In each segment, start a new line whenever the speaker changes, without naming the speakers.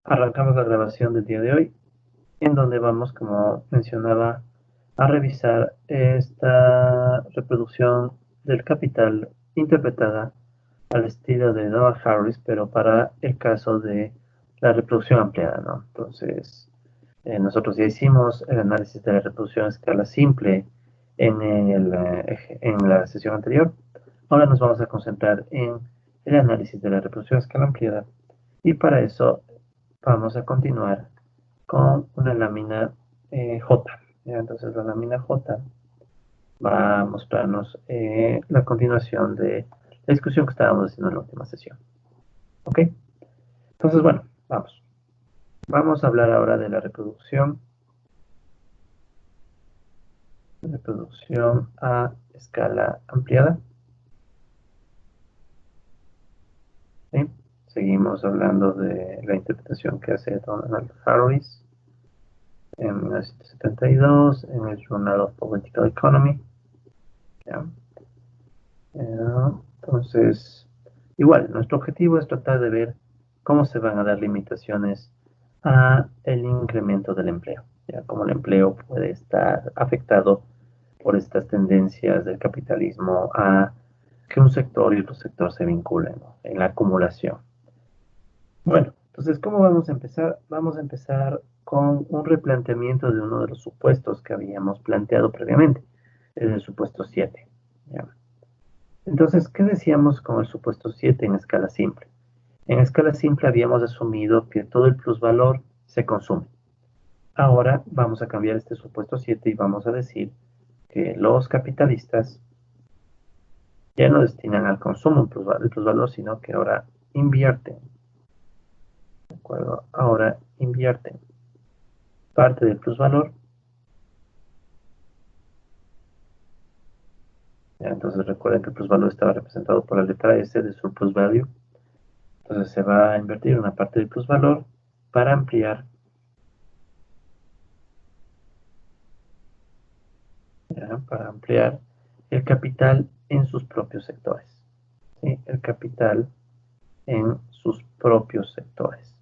Arrancamos la grabación del día de hoy, en donde vamos, como mencionaba, a revisar esta reproducción del capital interpretada al estilo de Noah Harris, pero para el caso de la reproducción ampliada, ¿no? Entonces, nosotros ya hicimos el análisis de la reproducción a escala simple en la sesión anterior. Ahora nos vamos a concentrar en el análisis de la reproducción a escala ampliada, y para eso vamos a continuar con una lámina J. ¿Ya? Entonces la lámina J va a mostrarnos la continuación de la discusión que estábamos haciendo en la última sesión. ¿Ok? Entonces, bueno, vamos. Vamos a hablar ahora de la reproducción a escala ampliada. ¿Sí? Seguimos hablando de la interpretación que hace Donald Harris en 1972 en el Journal of Political Economy. ¿Ya? Entonces, igual, nuestro objetivo es tratar de ver cómo se van a dar limitaciones a el incremento del empleo, ya cómo el empleo puede estar afectado por estas tendencias del capitalismo a que un sector y otro sector se vinculen, ¿no?, en la acumulación. Bueno, entonces, ¿cómo vamos a empezar? Vamos a empezar con un replanteamiento de uno de los supuestos que habíamos planteado previamente, el supuesto 7. ¿Ya? Entonces, ¿qué decíamos con el supuesto 7 en escala simple? En escala simple habíamos asumido que todo el plusvalor se consume. Ahora vamos a cambiar este supuesto 7 y vamos a decir que los capitalistas ya no destinan al consumo el plusvalor, sino que ahora invierten. ¿De acuerdo? Ahora invierten parte del plusvalor. Entonces recuerden que el plusvalor estaba representado por la letra S de surplus value. Entonces se va a invertir una parte del plusvalor para ampliar el capital en sus propios sectores. ¿Sí? El capital en sus propios sectores.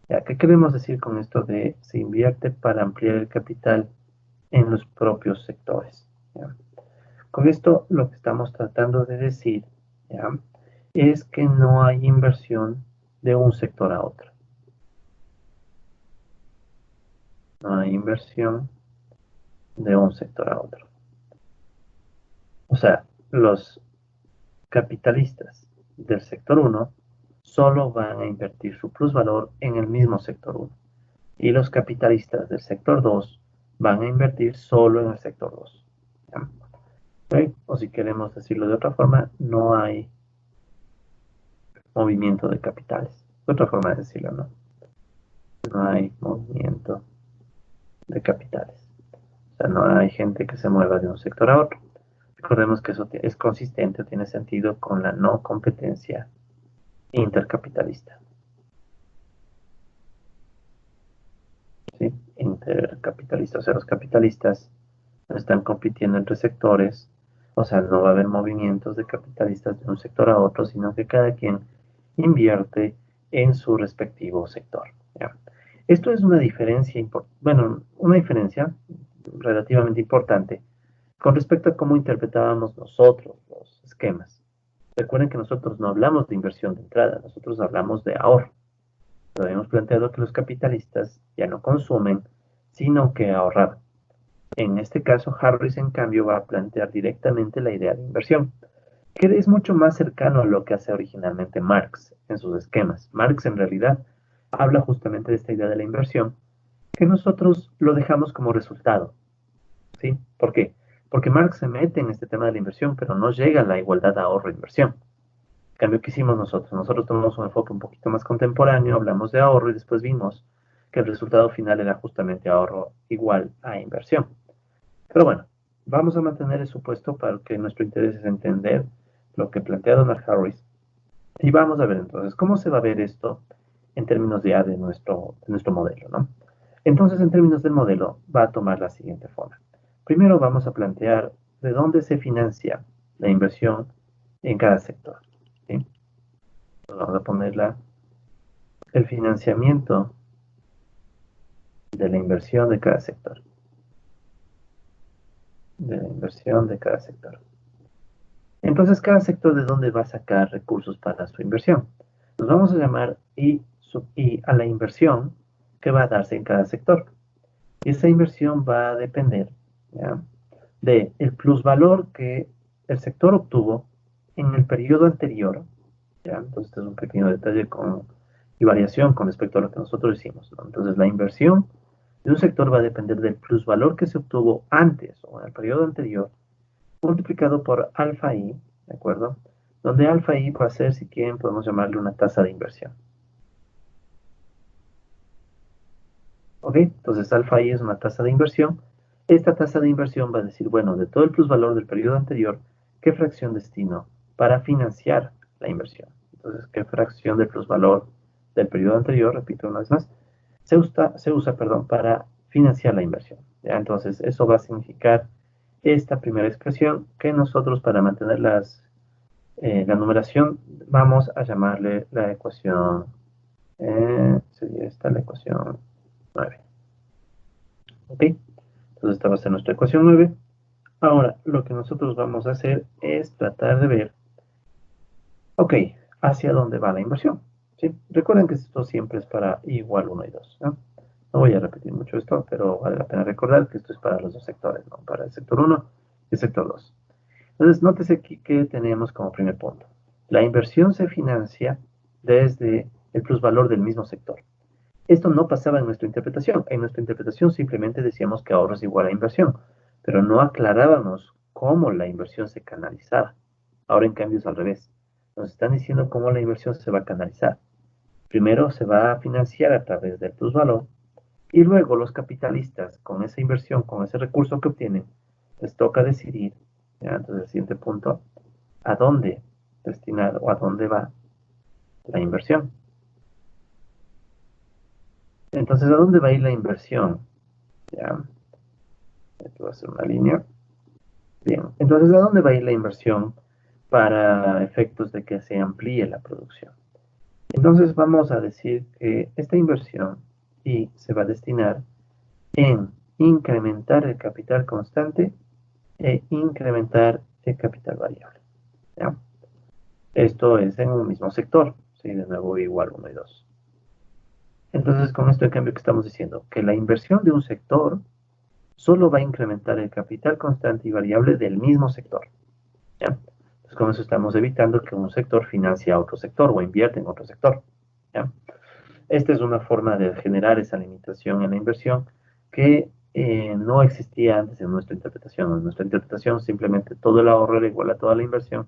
¿Ya? ¿Qué queremos decir con esto de se invierte para ampliar el capital en los propios sectores? ¿Ya? Con esto lo que estamos tratando de decir, ¿ya?, es que no hay inversión de un sector a otro. No hay inversión de un sector a otro. O sea, los capitalistas del sector 1 solo van a invertir su plusvalor en el mismo sector 1. Y los capitalistas del sector 2 van a invertir solo en el sector 2. ¿Okay? O si queremos decirlo de otra forma, no hay movimiento de capitales. Otra forma de decirlo, ¿no? No hay movimiento de capitales. O sea, no hay gente que se mueva de un sector a otro. Recordemos que eso es consistente o tiene sentido con la no competencia intercapitalista. ¿Sí? Intercapitalista. O sea, los capitalistas no están compitiendo entre sectores. O sea, no va a haber movimientos de capitalistas de un sector a otro, sino que cada quien invierte en su respectivo sector. ¿Ya? Esto es una diferencia, una diferencia relativamente importante con respecto a cómo interpretábamos nosotros los esquemas. Recuerden que nosotros no hablamos de inversión de entrada, nosotros hablamos de ahorro. Lo habíamos planteado que los capitalistas ya no consumen, sino que ahorran. En este caso, Harris, en cambio, va a plantear directamente la idea de inversión, que es mucho más cercano a lo que hace originalmente Marx en sus esquemas. Marx, en realidad, habla justamente de esta idea de la inversión, que nosotros lo dejamos como resultado. ¿Sí? ¿Por qué? Porque Marx se mete en este tema de la inversión, pero no llega a la igualdad de ahorro-inversión. En cambio, ¿qué hicimos nosotros? Nosotros tomamos un enfoque un poquito más contemporáneo, hablamos de ahorro y después vimos que el resultado final era justamente ahorro igual a inversión. Pero bueno, vamos a mantener el supuesto para que nuestro interés es entender lo que plantea Donald Harris. Y vamos a ver entonces cómo se va a ver esto en términos ya de nuestro modelo, ¿no? Entonces, en términos del modelo, va a tomar la siguiente forma. Primero vamos a plantear de dónde se financia la inversión en cada sector. ¿Sí? Vamos a ponerla el financiamiento de la inversión de cada sector. De la inversión de cada sector. Entonces, cada sector de dónde va a sacar recursos para su inversión. Nos vamos a llamar I a la inversión que va a darse en cada sector. Y esa inversión va a depender, ¿ya?, de el plusvalor que el sector obtuvo en el periodo anterior, ¿ya? Entonces, este es un pequeño detalle y variación con respecto a lo que nosotros hicimos, ¿no? Entonces, la inversión de un sector va a depender del plusvalor que se obtuvo antes o en el periodo anterior, multiplicado por alfa i, ¿de acuerdo? Donde alfa i va a ser, si quieren, podemos llamarle una tasa de inversión. ¿Ok? Entonces, alfa i es una tasa de inversión. Esta tasa de inversión va a decir, bueno, de todo el plusvalor del periodo anterior, ¿qué fracción destino para financiar la inversión? Entonces, ¿qué fracción del plusvalor del periodo anterior, repito una vez más, se usa, para financiar la inversión? ¿Ya? Entonces, eso va a significar esta primera expresión que nosotros, para mantener la numeración, vamos a llamarle la ecuación, sería esta la ecuación 9. ¿Ok? Entonces esta va a ser nuestra ecuación 9. Ahora, lo que nosotros vamos a hacer es tratar de ver, ok, hacia dónde va la inversión. ¿Sí? Recuerden que esto siempre es para I igual 1 y 2. ¿No? No voy a repetir mucho esto, pero vale la pena recordar que esto es para los dos sectores, ¿no? Para el sector 1 y el sector 2. Entonces, nótese aquí que tenemos como primer punto. La inversión se financia desde el plusvalor del mismo sector. Esto no pasaba en nuestra interpretación. En nuestra interpretación simplemente decíamos que ahorro es igual a inversión, pero no aclarábamos cómo la inversión se canalizaba. Ahora, en cambio, es al revés. Nos están diciendo cómo la inversión se va a canalizar. Primero se va a financiar a través del plusvalor y luego los capitalistas, con esa inversión, con ese recurso que obtienen, les toca decidir, ¿ya? Entonces, el siguiente punto, a dónde destinar o a dónde va la inversión. Entonces, ¿a dónde va a ir la inversión? ¿Ya? Esto va a ser una línea. Bien, entonces, ¿a dónde va a ir la inversión para efectos de que se amplíe la producción? Entonces, vamos a decir que esta inversión y se va a destinar en incrementar el capital constante e incrementar el capital variable. ¿Ya? Esto es en un mismo sector, ¿sí? De nuevo, igual 1 y 2. Entonces, con esto, en cambio, que estamos diciendo que la inversión de un sector solo va a incrementar el capital constante y variable del mismo sector. ¿Ya? Entonces, con eso estamos evitando que un sector financie a otro sector o invierte en otro sector. ¿Ya? Esta es una forma de generar esa limitación en la inversión que no existía antes en nuestra interpretación. En nuestra interpretación simplemente todo el ahorro era igual a toda la inversión,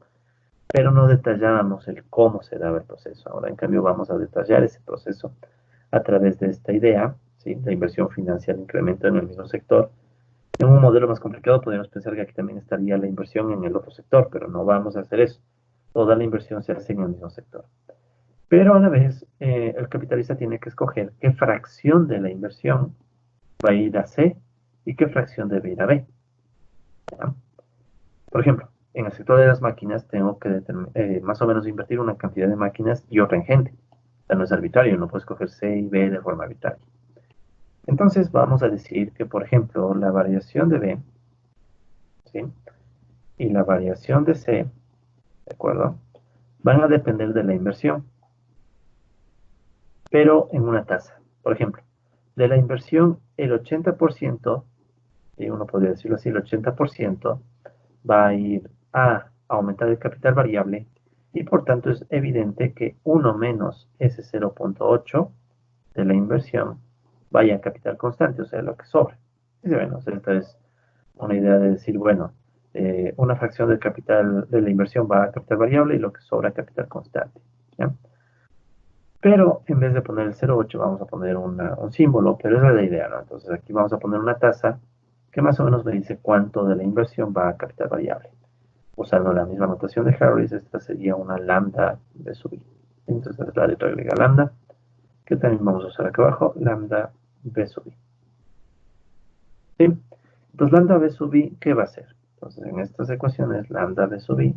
pero no detallábamos el cómo se daba el proceso. Ahora, en cambio, vamos a detallar ese proceso a través de esta idea, ¿sí? La inversión financia el incremento en el mismo sector. En un modelo más complicado podríamos pensar que aquí también estaría la inversión en el otro sector, pero no vamos a hacer eso. Toda la inversión se hace en el mismo sector. Pero a la vez, el capitalista tiene que escoger qué fracción de la inversión va a ir a C y qué fracción debe ir a B. ¿Ya? Por ejemplo, en el sector de las máquinas tengo que más o menos invertir una cantidad de máquinas y otra en gente. O sea, no es arbitrario, no puedo escoger C y B de forma arbitraria. Entonces vamos a decir que, por ejemplo, la variación de B, ¿sí?, y la variación de C, ¿de acuerdo?, van a depender de la inversión, pero en una tasa. Por ejemplo, de la inversión, el 80%, y uno podría decirlo así, el 80% va a ir a aumentar el capital variable y por tanto es evidente que 1 menos ese 0.8 de la inversión vaya a capital constante, o sea, lo que sobra. Y bueno, o sea, esta es una idea de decir, bueno, una fracción del capital de la inversión va a capital variable y lo que sobra a capital constante. ¿Ya? Pero en vez de poner el 0.8 vamos a poner un símbolo, pero esa es la idea, ¿no? Entonces aquí vamos a poner una tasa que más o menos me dice cuánto de la inversión va a capital variable. Usando la misma notación de Harris, esta sería una lambda B sub i. Entonces la letra griega lambda, que también vamos a usar acá abajo, lambda B sub i. ¿Sí? Entonces lambda B sub i, ¿qué va a hacer? Entonces en estas ecuaciones, lambda B sub i,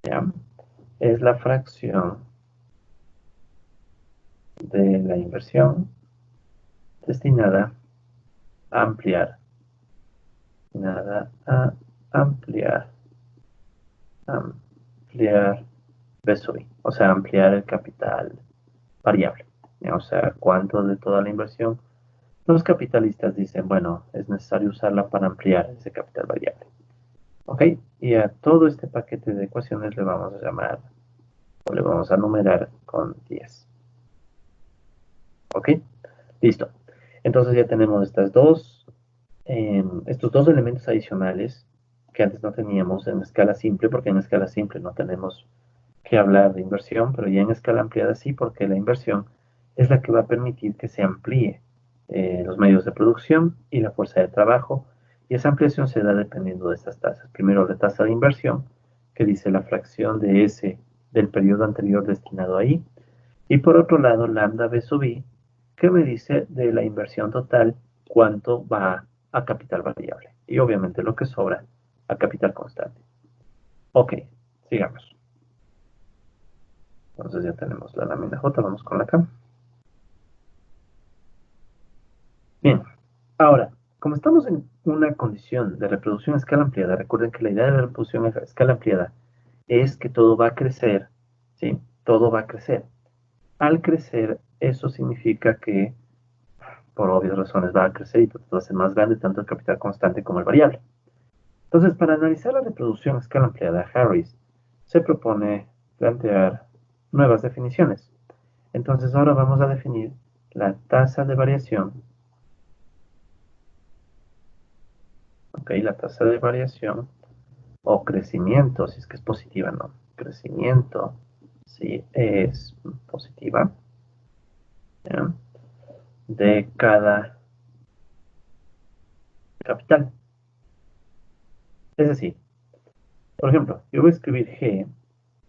¿ya?, es la fracción de la inversión destinada a ampliar, ampliar B sub I, o sea, ampliar el capital variable. O sea, cuánto de toda la inversión los capitalistas dicen, bueno, es necesario usarla para ampliar ese capital variable. ¿Ok? Y a todo este paquete de ecuaciones le vamos a llamar, o le vamos a numerar con 10. ¿Ok? Listo. Entonces ya tenemos estos dos elementos adicionales que antes no teníamos en escala simple, porque en escala simple no tenemos que hablar de inversión, pero ya en escala ampliada sí, porque la inversión es la que va a permitir que se amplíe los medios de producción y la fuerza de trabajo, y esa ampliación se da dependiendo de estas tasas. Primero la tasa de inversión, que dice la fracción de S del periodo anterior destinado ahí, y por otro lado lambda B sub I, que me dice de la inversión total cuánto va a capital variable, y obviamente lo que sobra a capital constante. Ok, sigamos. Entonces ya tenemos la lámina J, vamos con la K. Bien, ahora, como estamos en una condición de reproducción a escala ampliada, recuerden que la idea de la reproducción a escala ampliada es que todo va a crecer, ¿sí? Todo va a crecer. Al crecer, eso significa que, por obvias razones, va a crecer y todo va a ser más grande, tanto el capital constante como el variable. Entonces, para analizar la reproducción a escala ampliada, Harris se propone plantear nuevas definiciones. Entonces, ahora vamos a definir la tasa de variación. Ok, la tasa de variación o crecimiento, si es que es positiva, no. Crecimiento, si es positiva, ¿ya? De cada capital. Es decir, por ejemplo, yo voy a escribir G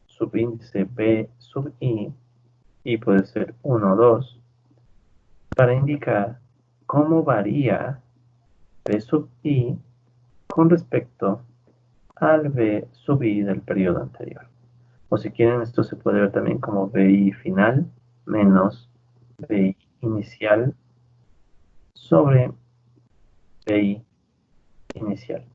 subíndice B sub I, y puede ser 1 o 2, para indicar cómo varía B sub I con respecto al B sub I del periodo anterior. O si quieren, esto se puede ver también como BI final menos BI inicial sobre BI inicial.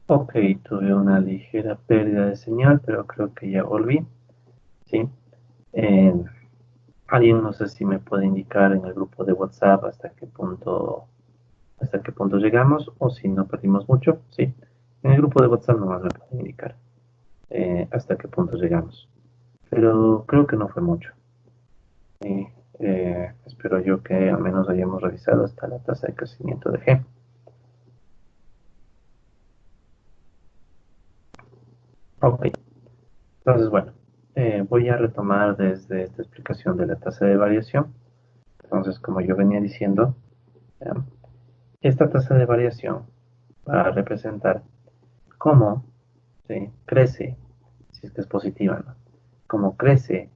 Ok, tuve una ligera pérdida de señal, pero creo que ya volví. ¿Sí? Eh, alguien no sé si me puede indicar en el grupo de WhatsApp hasta qué punto llegamos, o si no perdimos mucho. Sí, en el grupo de WhatsApp nomás me puede indicar hasta qué punto llegamos. Pero creo que no fue mucho. Sí, espero yo que al menos hayamos revisado hasta la tasa de crecimiento de G. Ok, entonces bueno, voy a retomar desde esta explicación de la tasa de variación. Entonces, como yo venía diciendo, eh, esta tasa de variación va a representar cómo, ¿sí?, crece, si es que es positiva, ¿no? Cómo crece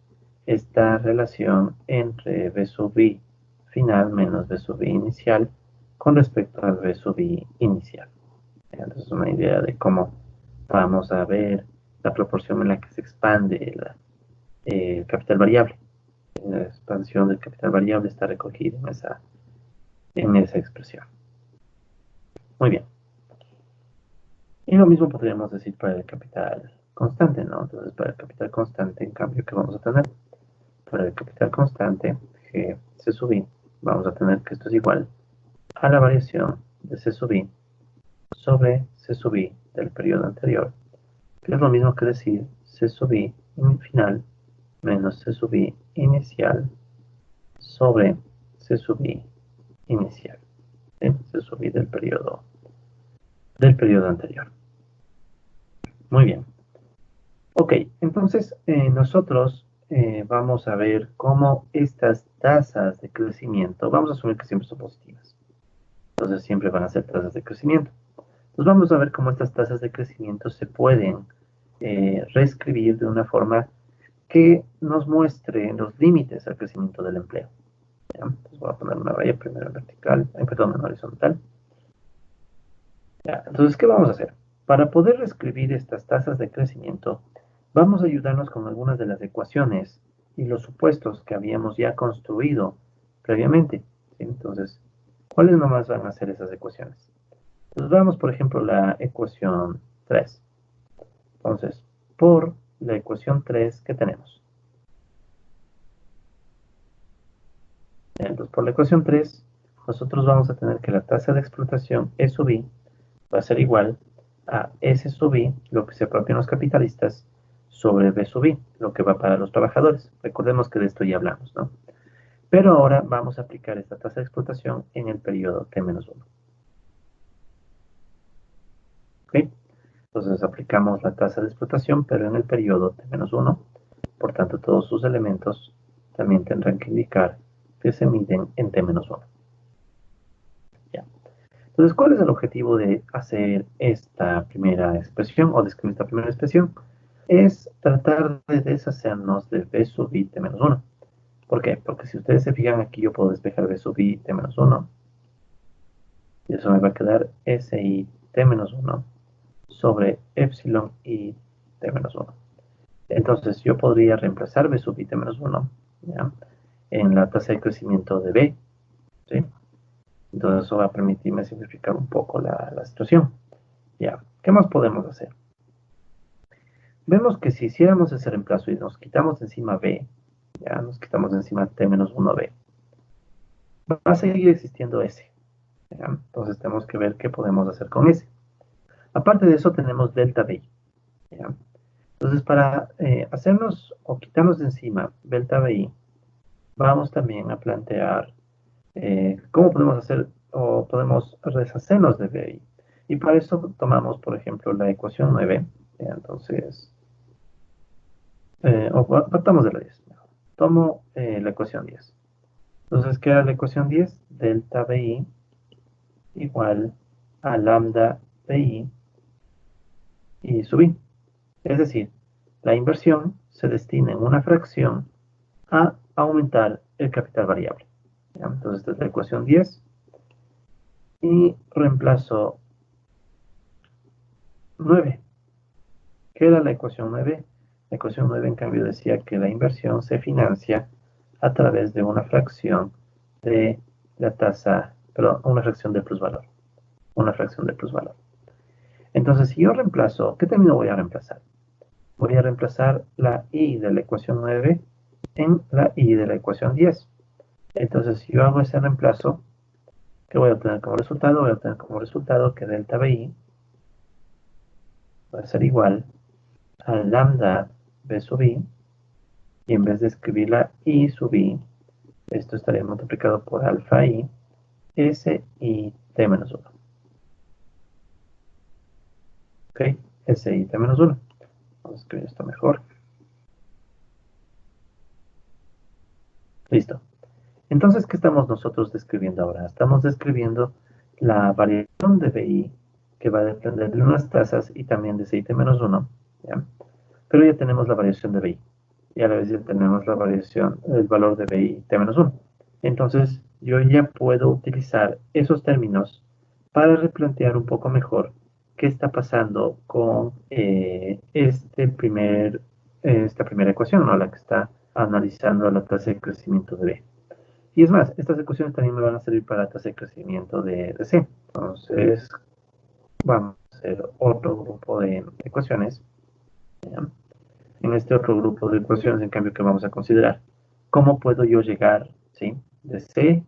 esta relación entre B sub I final menos B sub I inicial con respecto al B sub I inicial. Entonces, una idea de cómo vamos a ver la proporción en la que se expande el capital variable. La expansión del capital variable está recogida en esa expresión. Muy bien. Y lo mismo podríamos decir para el capital constante, ¿no? Entonces, para el capital constante, en cambio, ¿qué vamos a tener? Para el capital constante, G C sub I, vamos a tener que esto es igual a la variación de C sub I sobre C sub I del periodo anterior, que es lo mismo que decir C sub I final menos C sub I inicial sobre C sub I inicial, ¿sí? C sub I del periodo anterior. Muy bien. Ok, entonces nosotros vamos a ver cómo estas tasas de crecimiento, vamos a asumir que siempre son positivas. Entonces siempre van a ser tasas de crecimiento. Entonces vamos a ver cómo estas tasas de crecimiento se pueden reescribir de una forma que nos muestre los límites al crecimiento del empleo. ¿Ya? Entonces voy a poner una raya primero en vertical, perdón, en horizontal. ¿Ya? Entonces, ¿qué vamos a hacer? Para poder reescribir estas tasas de crecimiento, vamos a ayudarnos con algunas de las ecuaciones y los supuestos que habíamos ya construido previamente. ¿Sí? Entonces, ¿cuáles nomás van a ser esas ecuaciones? Entonces, veamos, por ejemplo, la ecuación 3. Entonces, por la ecuación 3, ¿qué tenemos? Entonces, por la ecuación 3, nosotros vamos a tener que la tasa de explotación E sub I va a ser igual a S sub I, lo que se apropian los capitalistas, sobre B sub I, lo que va para los trabajadores. Recordemos que de esto ya hablamos, ¿no? Pero ahora vamos a aplicar esta tasa de explotación en el periodo T-1. ¿Ok? Entonces aplicamos la tasa de explotación, pero en el periodo T-1. Por tanto, todos sus elementos también tendrán que indicar que se miden en T-1. ¿Ya? Entonces, ¿cuál es el objetivo de hacer esta primera expresión o de escribir esta primera expresión? Es tratar de deshacernos de B sub I T-1. ¿Por qué? Porque si ustedes se fijan aquí, yo puedo despejar B sub I T-1 y eso me va a quedar SI T-1 sobre epsilon I T-1. Entonces, yo podría reemplazar B sub I T-1 ¿ya? En la tasa de crecimiento de B, ¿sí? Entonces, eso va a permitirme simplificar un poco la situación. ¿Ya? ¿Qué más podemos hacer? Vemos que si hiciéramos ese reemplazo y nos quitamos de encima B, ya nos quitamos de encima T-1B, va a seguir existiendo S. ¿Ya? Entonces tenemos que ver qué podemos hacer con S. Aparte de eso tenemos delta B. ¿Ya? Entonces para hacernos o quitarnos de encima delta BI, vamos también a plantear cómo podemos hacer o podemos deshacernos de BI. Y para eso tomamos, por ejemplo, la ecuación 9. ¿Ya? Entonces, o partamos de la 10. Tomo la ecuación 10. Entonces queda la ecuación 10, delta BI igual a lambda BI y sub I. Es decir, la inversión se destina en una fracción a aumentar el capital variable. ¿Ya? Entonces esta es la ecuación 10 y reemplazo 9. ¿Qué era la ecuación 9? La ecuación 9 en cambio decía que la inversión se financia a través de una fracción de la tasa, perdón, una fracción del plusvalor. Una fracción del plusvalor. Entonces, si yo reemplazo, ¿qué término voy a reemplazar? Voy a reemplazar la y de la ecuación 9 en la y de la ecuación 10. Entonces, si yo hago ese reemplazo, ¿qué voy a obtener como resultado? Voy a obtener como resultado que delta BI va a ser igual a lambda B sub I, y en vez de escribir la I sub I, esto estaría multiplicado por alfa I, S I T menos 1. ¿Ok? S I T menos 1. Vamos a escribir esto mejor. Listo. Entonces, ¿qué estamos nosotros describiendo ahora? Estamos describiendo la variación de BI que va a depender de unas tasas y también de CIT-1, ¿ya? Pero ya tenemos la variación de BI y a la vez ya tenemos la variación, el valor de BI T-1. Entonces, yo ya puedo utilizar esos términos para replantear un poco mejor qué está pasando con esta primera ecuación, ¿no? La que está analizando la tasa de crecimiento de B. Y es más, estas ecuaciones también me van a servir para la tasa de crecimiento de C. Entonces, vamos a hacer otro grupo de ecuaciones. ¿Ya? En este otro grupo de ecuaciones, en cambio, que vamos a considerar, ¿cómo puedo yo llegar, ¿sí? De C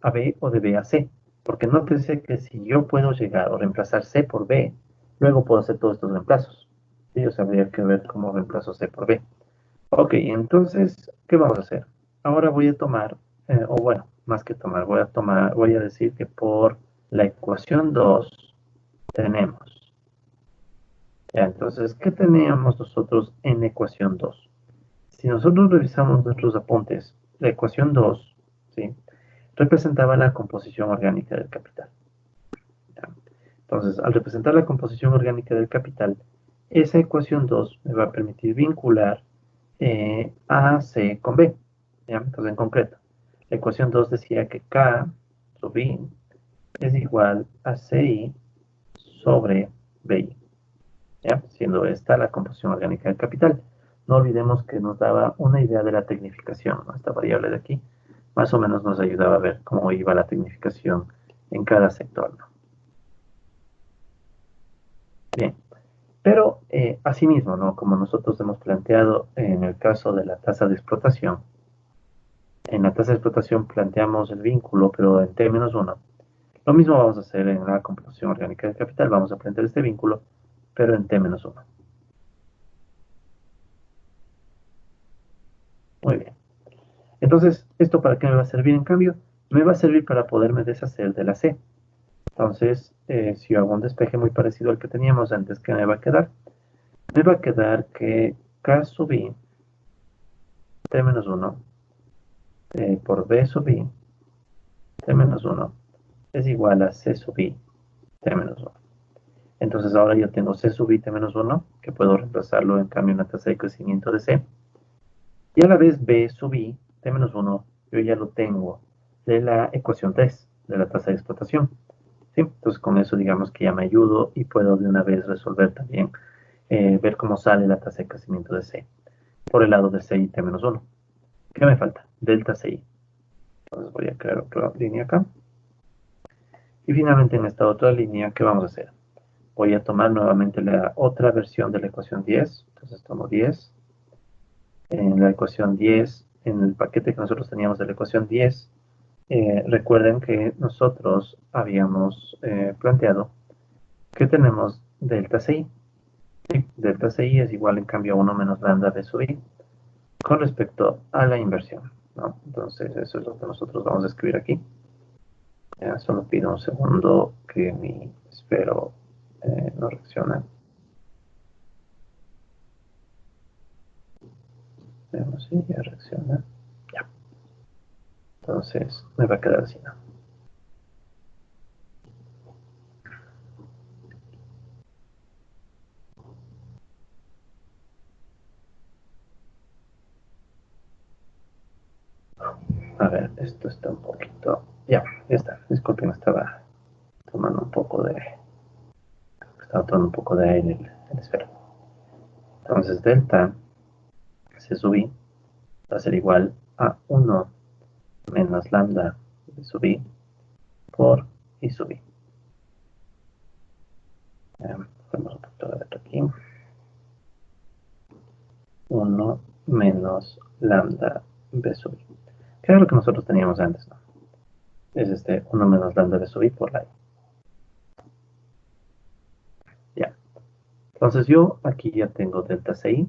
a B o de B a C? Porque nótese que si yo puedo llegar o reemplazar C por B, luego puedo hacer todos estos reemplazos. ¿Sí? Yo habría que ver cómo reemplazo C por B. Ok, entonces, ¿qué vamos a hacer? Ahora voy a tomar, o bueno, más que tomar, voy a decir que por la ecuación 2 tenemos. Ya, entonces, ¿qué teníamos nosotros en ecuación 2? Si nosotros revisamos nuestros apuntes, la ecuación 2, ¿sí?, representaba la composición orgánica del capital. ¿Ya? Entonces, al representar la composición orgánica del capital, esa ecuación 2 me va a permitir vincular A, C con B. ¿Ya? Entonces, en concreto, la ecuación 2 decía que K sub I es igual a CI sobre BI. ¿Ya? Siendo esta la composición orgánica del capital. No olvidemos que nos daba una idea de la tecnificación, ¿no? Esta variable de aquí, más o menos nos ayudaba a ver cómo iba la tecnificación en cada sector, ¿no? Bien, pero asimismo, ¿no?, como nosotros hemos planteado en el caso de la tasa de explotación, en la tasa de explotación planteamos el vínculo, pero en T-1. Lo mismo vamos a hacer en la composición orgánica del capital, vamos a plantear este vínculo, pero en T-1. Muy bien. Entonces, ¿esto para qué me va a servir en cambio? Me va a servir para poderme deshacer de la C. Entonces, si yo hago un despeje muy parecido al que teníamos antes, ¿qué me va a quedar? Me va a quedar que K sub I, T-1, por B sub I, T-1, es igual a C sub I, T-1. Entonces, ahora yo tengo C sub I, T-1, que puedo reemplazarlo en cambio en la tasa de crecimiento de C. Y a la vez B sub I, T-1, yo ya lo tengo de la ecuación 3, de la tasa de explotación. ¿Sí? Entonces con eso digamos que ya me ayudo y puedo de una vez resolver también, ver cómo sale la tasa de crecimiento de C por el lado de CI T-1. ¿Qué me falta? Delta CI. Entonces voy a crear otra línea acá. Y finalmente en esta otra línea, ¿qué vamos a hacer? Voy a tomar nuevamente la otra versión de la ecuación 10. Entonces tomo 10. En la ecuación 10, en el paquete que nosotros teníamos de la ecuación 10, recuerden que nosotros habíamos planteado que tenemos delta CI. ¿Sí? Delta CI es igual en cambio a 1 menos lambda B sub I con respecto a la inversión, ¿no? Entonces eso es lo que nosotros vamos a escribir aquí. Ya, solo pido un segundo que mi esfero no reacciona. Veamos si ya reacciona. Ya. Entonces me va a quedar así, ¿no? A ver, esto está un poquito... Ya está. Disculpen, estaba tomando un poco de... Estaba tomando un poco de aire el esfero. Entonces delta C sub I va a ser igual a 1 menos lambda B sub I por I sub I. Ponemos un poquito de letra aquí. 1 menos lambda B sub I. Que era lo que nosotros teníamos antes, ¿no? Es 1 menos lambda B sub I por la I. Ya. Entonces yo aquí ya tengo delta CI.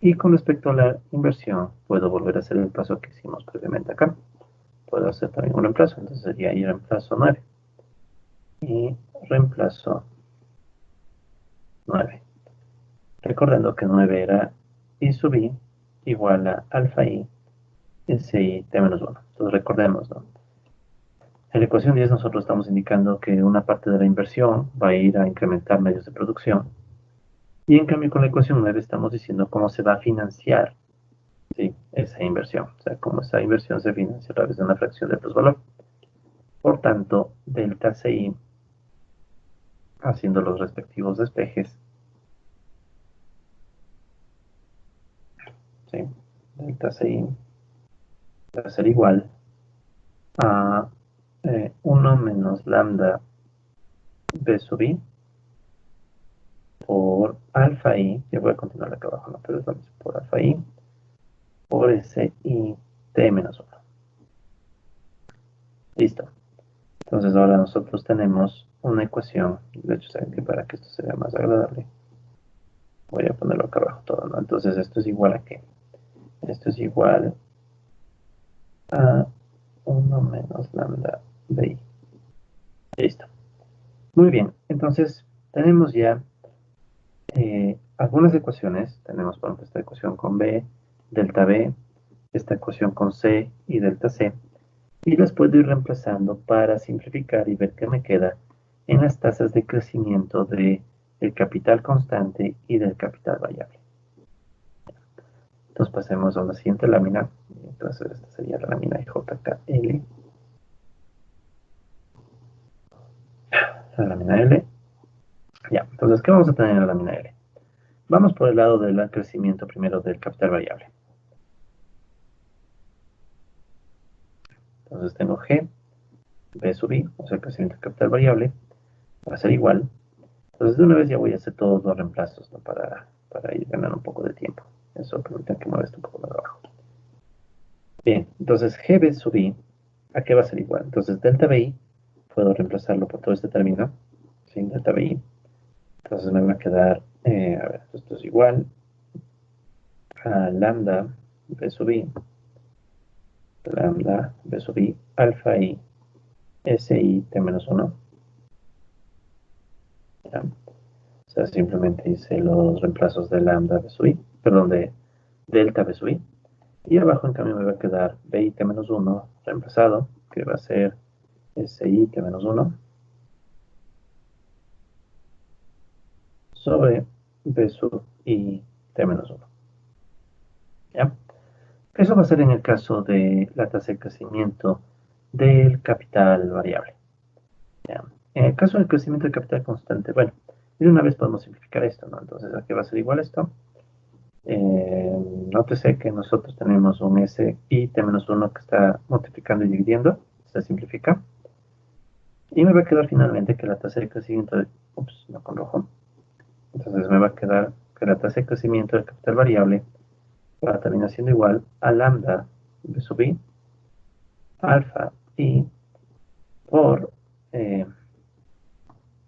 Y con respecto a la inversión, puedo volver a hacer el paso que hicimos previamente acá. Puedo hacer también un reemplazo. Entonces sería I reemplazo 9. Y reemplazo 9. Recordando que 9 era I sub I igual a alfa I SI T-1. Entonces recordemos, ¿no? En la ecuación 10 nosotros estamos indicando que una parte de la inversión va a ir a incrementar medios de producción. Y en cambio con la ecuación 9 estamos diciendo cómo se va a financiar, ¿sí?, esa inversión. O sea, cómo esa inversión se financia a través de una fracción de plusvalor. Por tanto, delta CI, haciendo los respectivos despejes, ¿sí?, delta CI va a ser igual a 1 menos lambda B sub I por alfa I, yo voy a continuar acá abajo, ¿no?, pero es lo mismo, por alfa I por ese I T-1. Listo. Entonces ahora nosotros tenemos una ecuación. De hecho, saben que para que esto sea más agradable, voy a ponerlo acá abajo todo, ¿no? Entonces esto es igual a ¿qué? Esto es igual a 1 menos lambda BI. Listo. Muy bien. Entonces tenemos ya algunas ecuaciones. Tenemos, por ejemplo, esta ecuación con B, delta B, esta ecuación con C y delta C, y las puedo ir reemplazando para simplificar y ver qué me queda en las tasas de crecimiento del capital constante y del capital variable. Entonces pasemos a la siguiente lámina. Entonces esta sería la lámina de JKL. La lámina L. Ya, entonces, ¿qué vamos a tener en la lámina L? Vamos por el lado del crecimiento primero del capital variable. Entonces tengo G, B sub I, o sea, el crecimiento del capital variable, va a ser igual. Entonces de una vez ya voy a hacer todos los reemplazos, ¿no? para ir ganando un poco de tiempo. Eso permite que mueva esto un poco más abajo. Bien, entonces GB sub I, ¿a qué va a ser igual? Entonces delta BI, puedo reemplazarlo por todo este término, sin delta BI. Entonces me va a quedar, a ver, esto es igual a lambda B sub I, lambda B sub I, alfa I, SI T menos 1. ¿Ya? O sea, simplemente hice los reemplazos de lambda B sub I, perdón, de delta B sub I. Y abajo, en cambio, me va a quedar BI T menos 1 reemplazado, que va a ser SI T menos 1, sobre B sub I T menos 1. ¿Ya? Eso va a ser en el caso de la tasa de crecimiento del capital variable. ¿Ya? En el caso del crecimiento del capital constante, bueno, de una vez podemos simplificar esto, ¿no? Entonces, ¿a qué va a ser igual esto? Nótese que nosotros tenemos un S y T-1 que está multiplicando y dividiendo, se simplifica. Y me va a quedar finalmente que la tasa de crecimiento, ups, no con rojo. Entonces me va a quedar que la tasa de crecimiento del capital variable va a terminar siendo igual a lambda B sub I, alfa I por,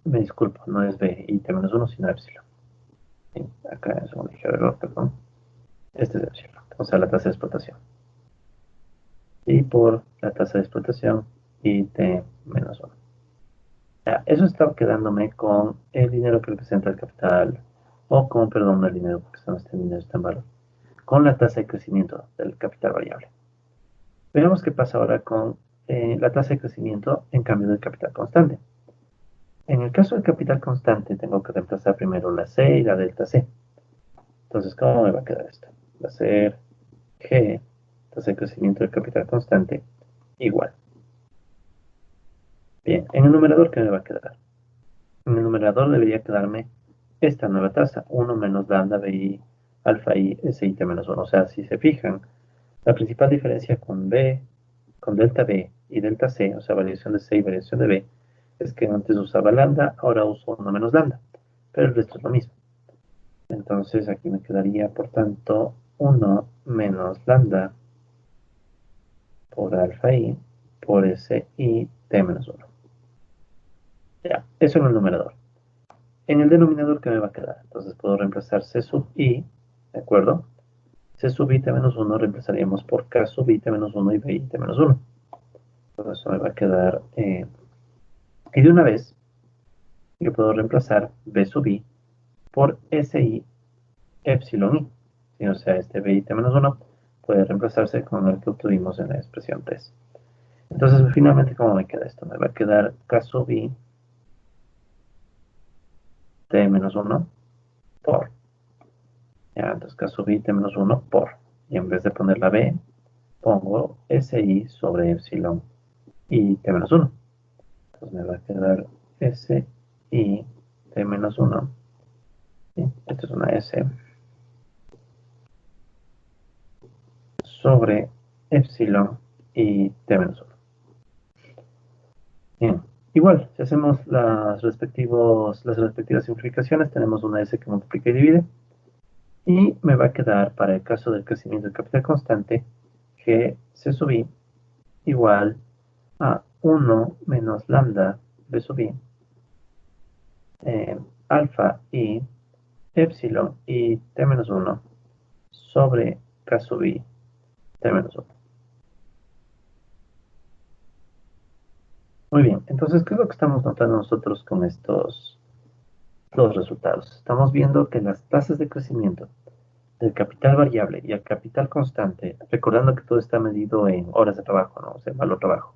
me disculpo, no es B y T-1, sino epsilon. Sí, acá es un ligero error, perdón. Este es epsilon, o sea, la tasa de explotación. Y por la tasa de explotación y T-1. Ya, eso está quedándome con el dinero que representa el capital, o con, perdón, el dinero, porque este dinero está en valor, con la tasa de crecimiento del capital variable. Veamos qué pasa ahora con la tasa de crecimiento en cambio del capital constante. En el caso del capital constante, tengo que reemplazar primero la C y la delta C. Entonces, ¿cómo me va a quedar esto? Va a ser G, tasa de crecimiento del capital constante, igual. Bien, en el numerador, ¿qué me va a quedar? En el numerador debería quedarme esta nueva tasa, 1 menos lambda BI alfa I SI T menos 1. O sea, si se fijan, la principal diferencia con B, con delta B y delta C, o sea, variación de C y variación de B, es que antes usaba lambda, ahora uso 1 menos lambda, pero el resto es lo mismo. Entonces aquí me quedaría, por tanto, 1 menos lambda por alfa I por SI T menos 1. Ya, eso en el numerador. En el denominador, ¿qué me va a quedar? Entonces puedo reemplazar C sub I, ¿de acuerdo? C sub I T menos 1 reemplazaríamos por K sub I T menos 1 y B I T menos 1. Entonces eso me va a quedar... y de una vez, yo puedo reemplazar B sub I por SI epsilon I. ¿Sí? O sea, este B I T menos 1 puede reemplazarse con el que obtuvimos en la expresión 3. Entonces, finalmente, ¿cómo me queda esto? Me va a quedar K sub I T menos 1 por... Ya, entonces K sub I T menos 1 por... Y en vez de poner la B, pongo SI sobre epsilon y T menos 1. Entonces me va a quedar SI T menos 1. ¿Sí? Esto es una S sobre epsilon y T menos 1. Bien. Igual, si hacemos las respectivas simplificaciones, tenemos una S que multiplica y divide. Y me va a quedar, para el caso del crecimiento del capital constante, que C sub I igual a 1 menos lambda B sub I alfa I epsilon y T menos 1 sobre K sub I T menos 1. Muy bien, entonces, ¿qué es lo que estamos notando nosotros con estos dos resultados? Estamos viendo que las tasas de crecimiento del capital variable y el capital constante, recordando que todo está medido en horas de trabajo, ¿no? O sea, valor trabajo,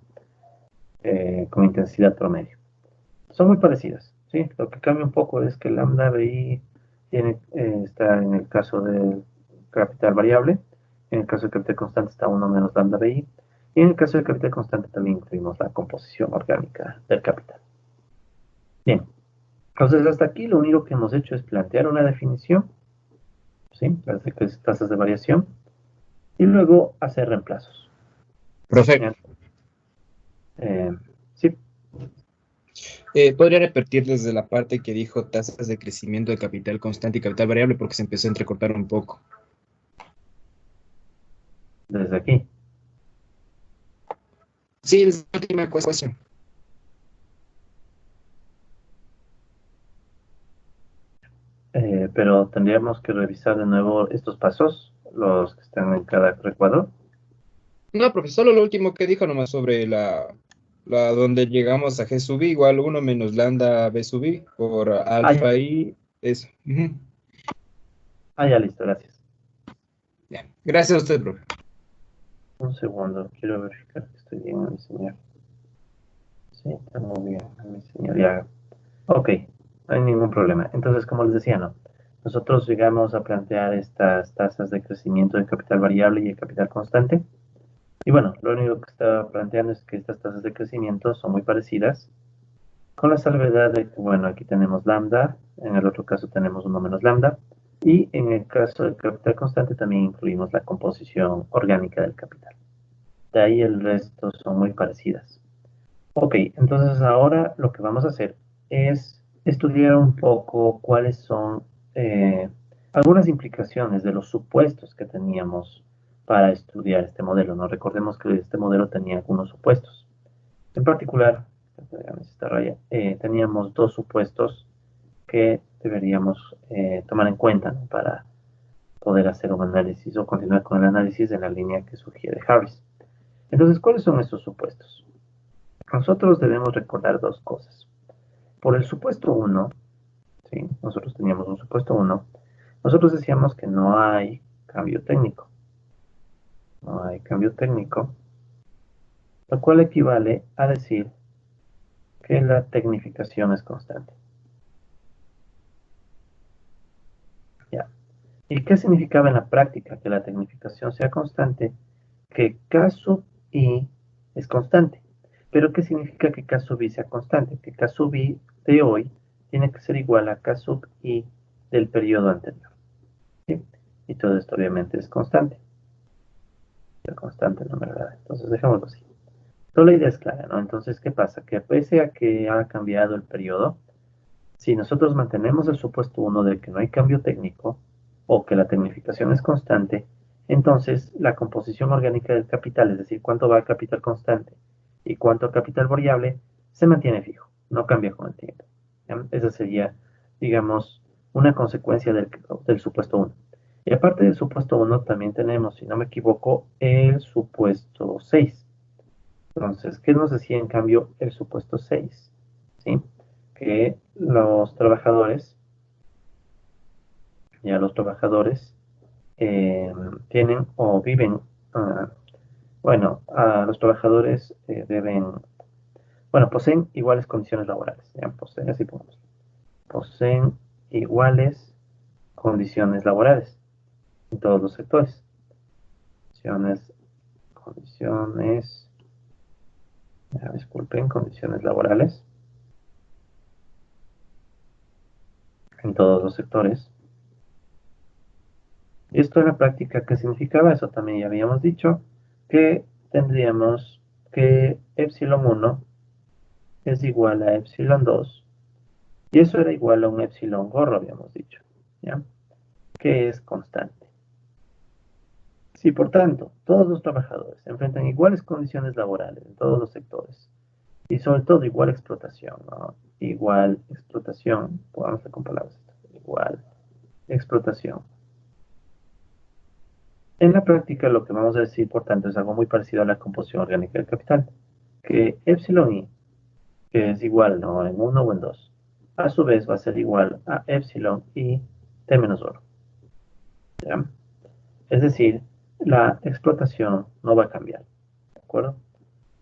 con intensidad promedio. Son muy parecidas, ¿sí? Lo que cambia un poco es que el lambda BI está en el caso del capital variable, en el caso del capital constante está 1 menos lambda BI, y en el caso del capital constante también incluimos la composición orgánica del capital. Bien, entonces hasta aquí lo único que hemos hecho es plantear una definición, ¿sí? Las tasas de variación, y luego hacer reemplazos.
Profe,
Sí,
¿podría repetir desde la parte que dijo tasas de crecimiento de capital constante y capital variable? Porque se empezó a entrecortar un poco.
desde aquí.
Sí, es la última cuestión.
Pero tendríamos que revisar de nuevo estos pasos, los que están en cada recuadro.
No, profe, solo lo último que dijo nomás sobre la donde llegamos a G sub I igual 1 menos lambda B sub I por
Ah, ya,
alfa I, eso. Ujú.
ya, listo, gracias.
Ya. Gracias a usted, profe.
Un segundo, quiero verificar que estoy bien en mi señal. Sí, está muy bien en mi señal. Ya. Ok, no hay ningún problema. Entonces, como les decía, ¿no? Nosotros llegamos a plantear estas tasas de crecimiento de capital variable y de capital constante. Y bueno, lo único que estaba planteando es que estas tasas de crecimiento son muy parecidas, con la salvedad de que, bueno, aquí tenemos lambda, en el otro caso tenemos 1 menos lambda, y en el caso del capital constante también incluimos la composición orgánica del capital. De ahí el resto son muy parecidas. Ok, entonces ahora lo que vamos a hacer es estudiar un poco cuáles son eh, algunas implicaciones de los supuestos que teníamos para estudiar este modelo, ¿no? Recordemos que este modelo tenía algunos supuestos. En particular, esta raya, teníamos dos supuestos que deberíamos tomar en cuenta, ¿no? Para poder hacer un análisis o continuar con el análisis en la línea que sugiere Harris. Entonces, ¿cuáles son estos supuestos? Nosotros debemos recordar dos cosas. Por el supuesto 1, ¿sí? Nosotros teníamos un supuesto 1, nosotros decíamos que no hay cambio técnico. No hay cambio técnico, lo cual equivale a decir que la tecnificación es constante. ¿Ya? ¿Y qué significaba en la práctica que la tecnificación sea constante? Que K sub I es constante. ¿Pero qué significa que K sub I sea constante? Que K sub I de hoy tiene que ser igual a K sub I del periodo anterior. ¿Sí? Y todo esto obviamente es constante. Es constante, ¿no? ¿Verdad? Entonces dejémoslo así. Pero la idea es clara, ¿no? Entonces, ¿qué pasa? Que pese a que ha cambiado el periodo, si nosotros mantenemos el supuesto 1 de que no hay cambio técnico o que la tecnificación es constante, entonces la composición orgánica del capital, es decir, cuánto va a capital constante y cuánto a capital variable, se mantiene fijo, no cambia con el tiempo. ¿Ya? Esa sería, digamos, una consecuencia del supuesto 1. Y aparte del supuesto 1, también tenemos, si no me equivoco, el supuesto 6. Entonces, ¿qué nos decía en cambio el supuesto 6? ¿Sí? Que los trabajadores, ya los trabajadores tienen o viven, bueno, los trabajadores deben, bueno, poseen iguales condiciones laborales, ya, poseen, así podemos, poseen iguales condiciones laborales en todos los sectores. Condiciones, disculpen, condiciones laborales en todos los sectores. Y esto en la práctica, ¿qué significaba? Eso también ya habíamos dicho, que tendríamos que epsilon 1 es igual a epsilon 2, y eso era igual a un epsilon gorro, habíamos dicho, ¿ya? Que es constante. Si, por tanto, todos los trabajadores enfrentan iguales condiciones laborales en todos los sectores, y sobre todo igual explotación, ¿no? Igual explotación, podamos con palabras, igual explotación. En la práctica, lo que vamos a decir, por tanto, es algo muy parecido a la composición orgánica del capital, que epsilon i, que es igual, ¿no? En 1 o en 2, a su vez va a ser igual a epsilon i t menos 1. ¿ya? Es decir, la explotación no va a cambiar, ¿de acuerdo?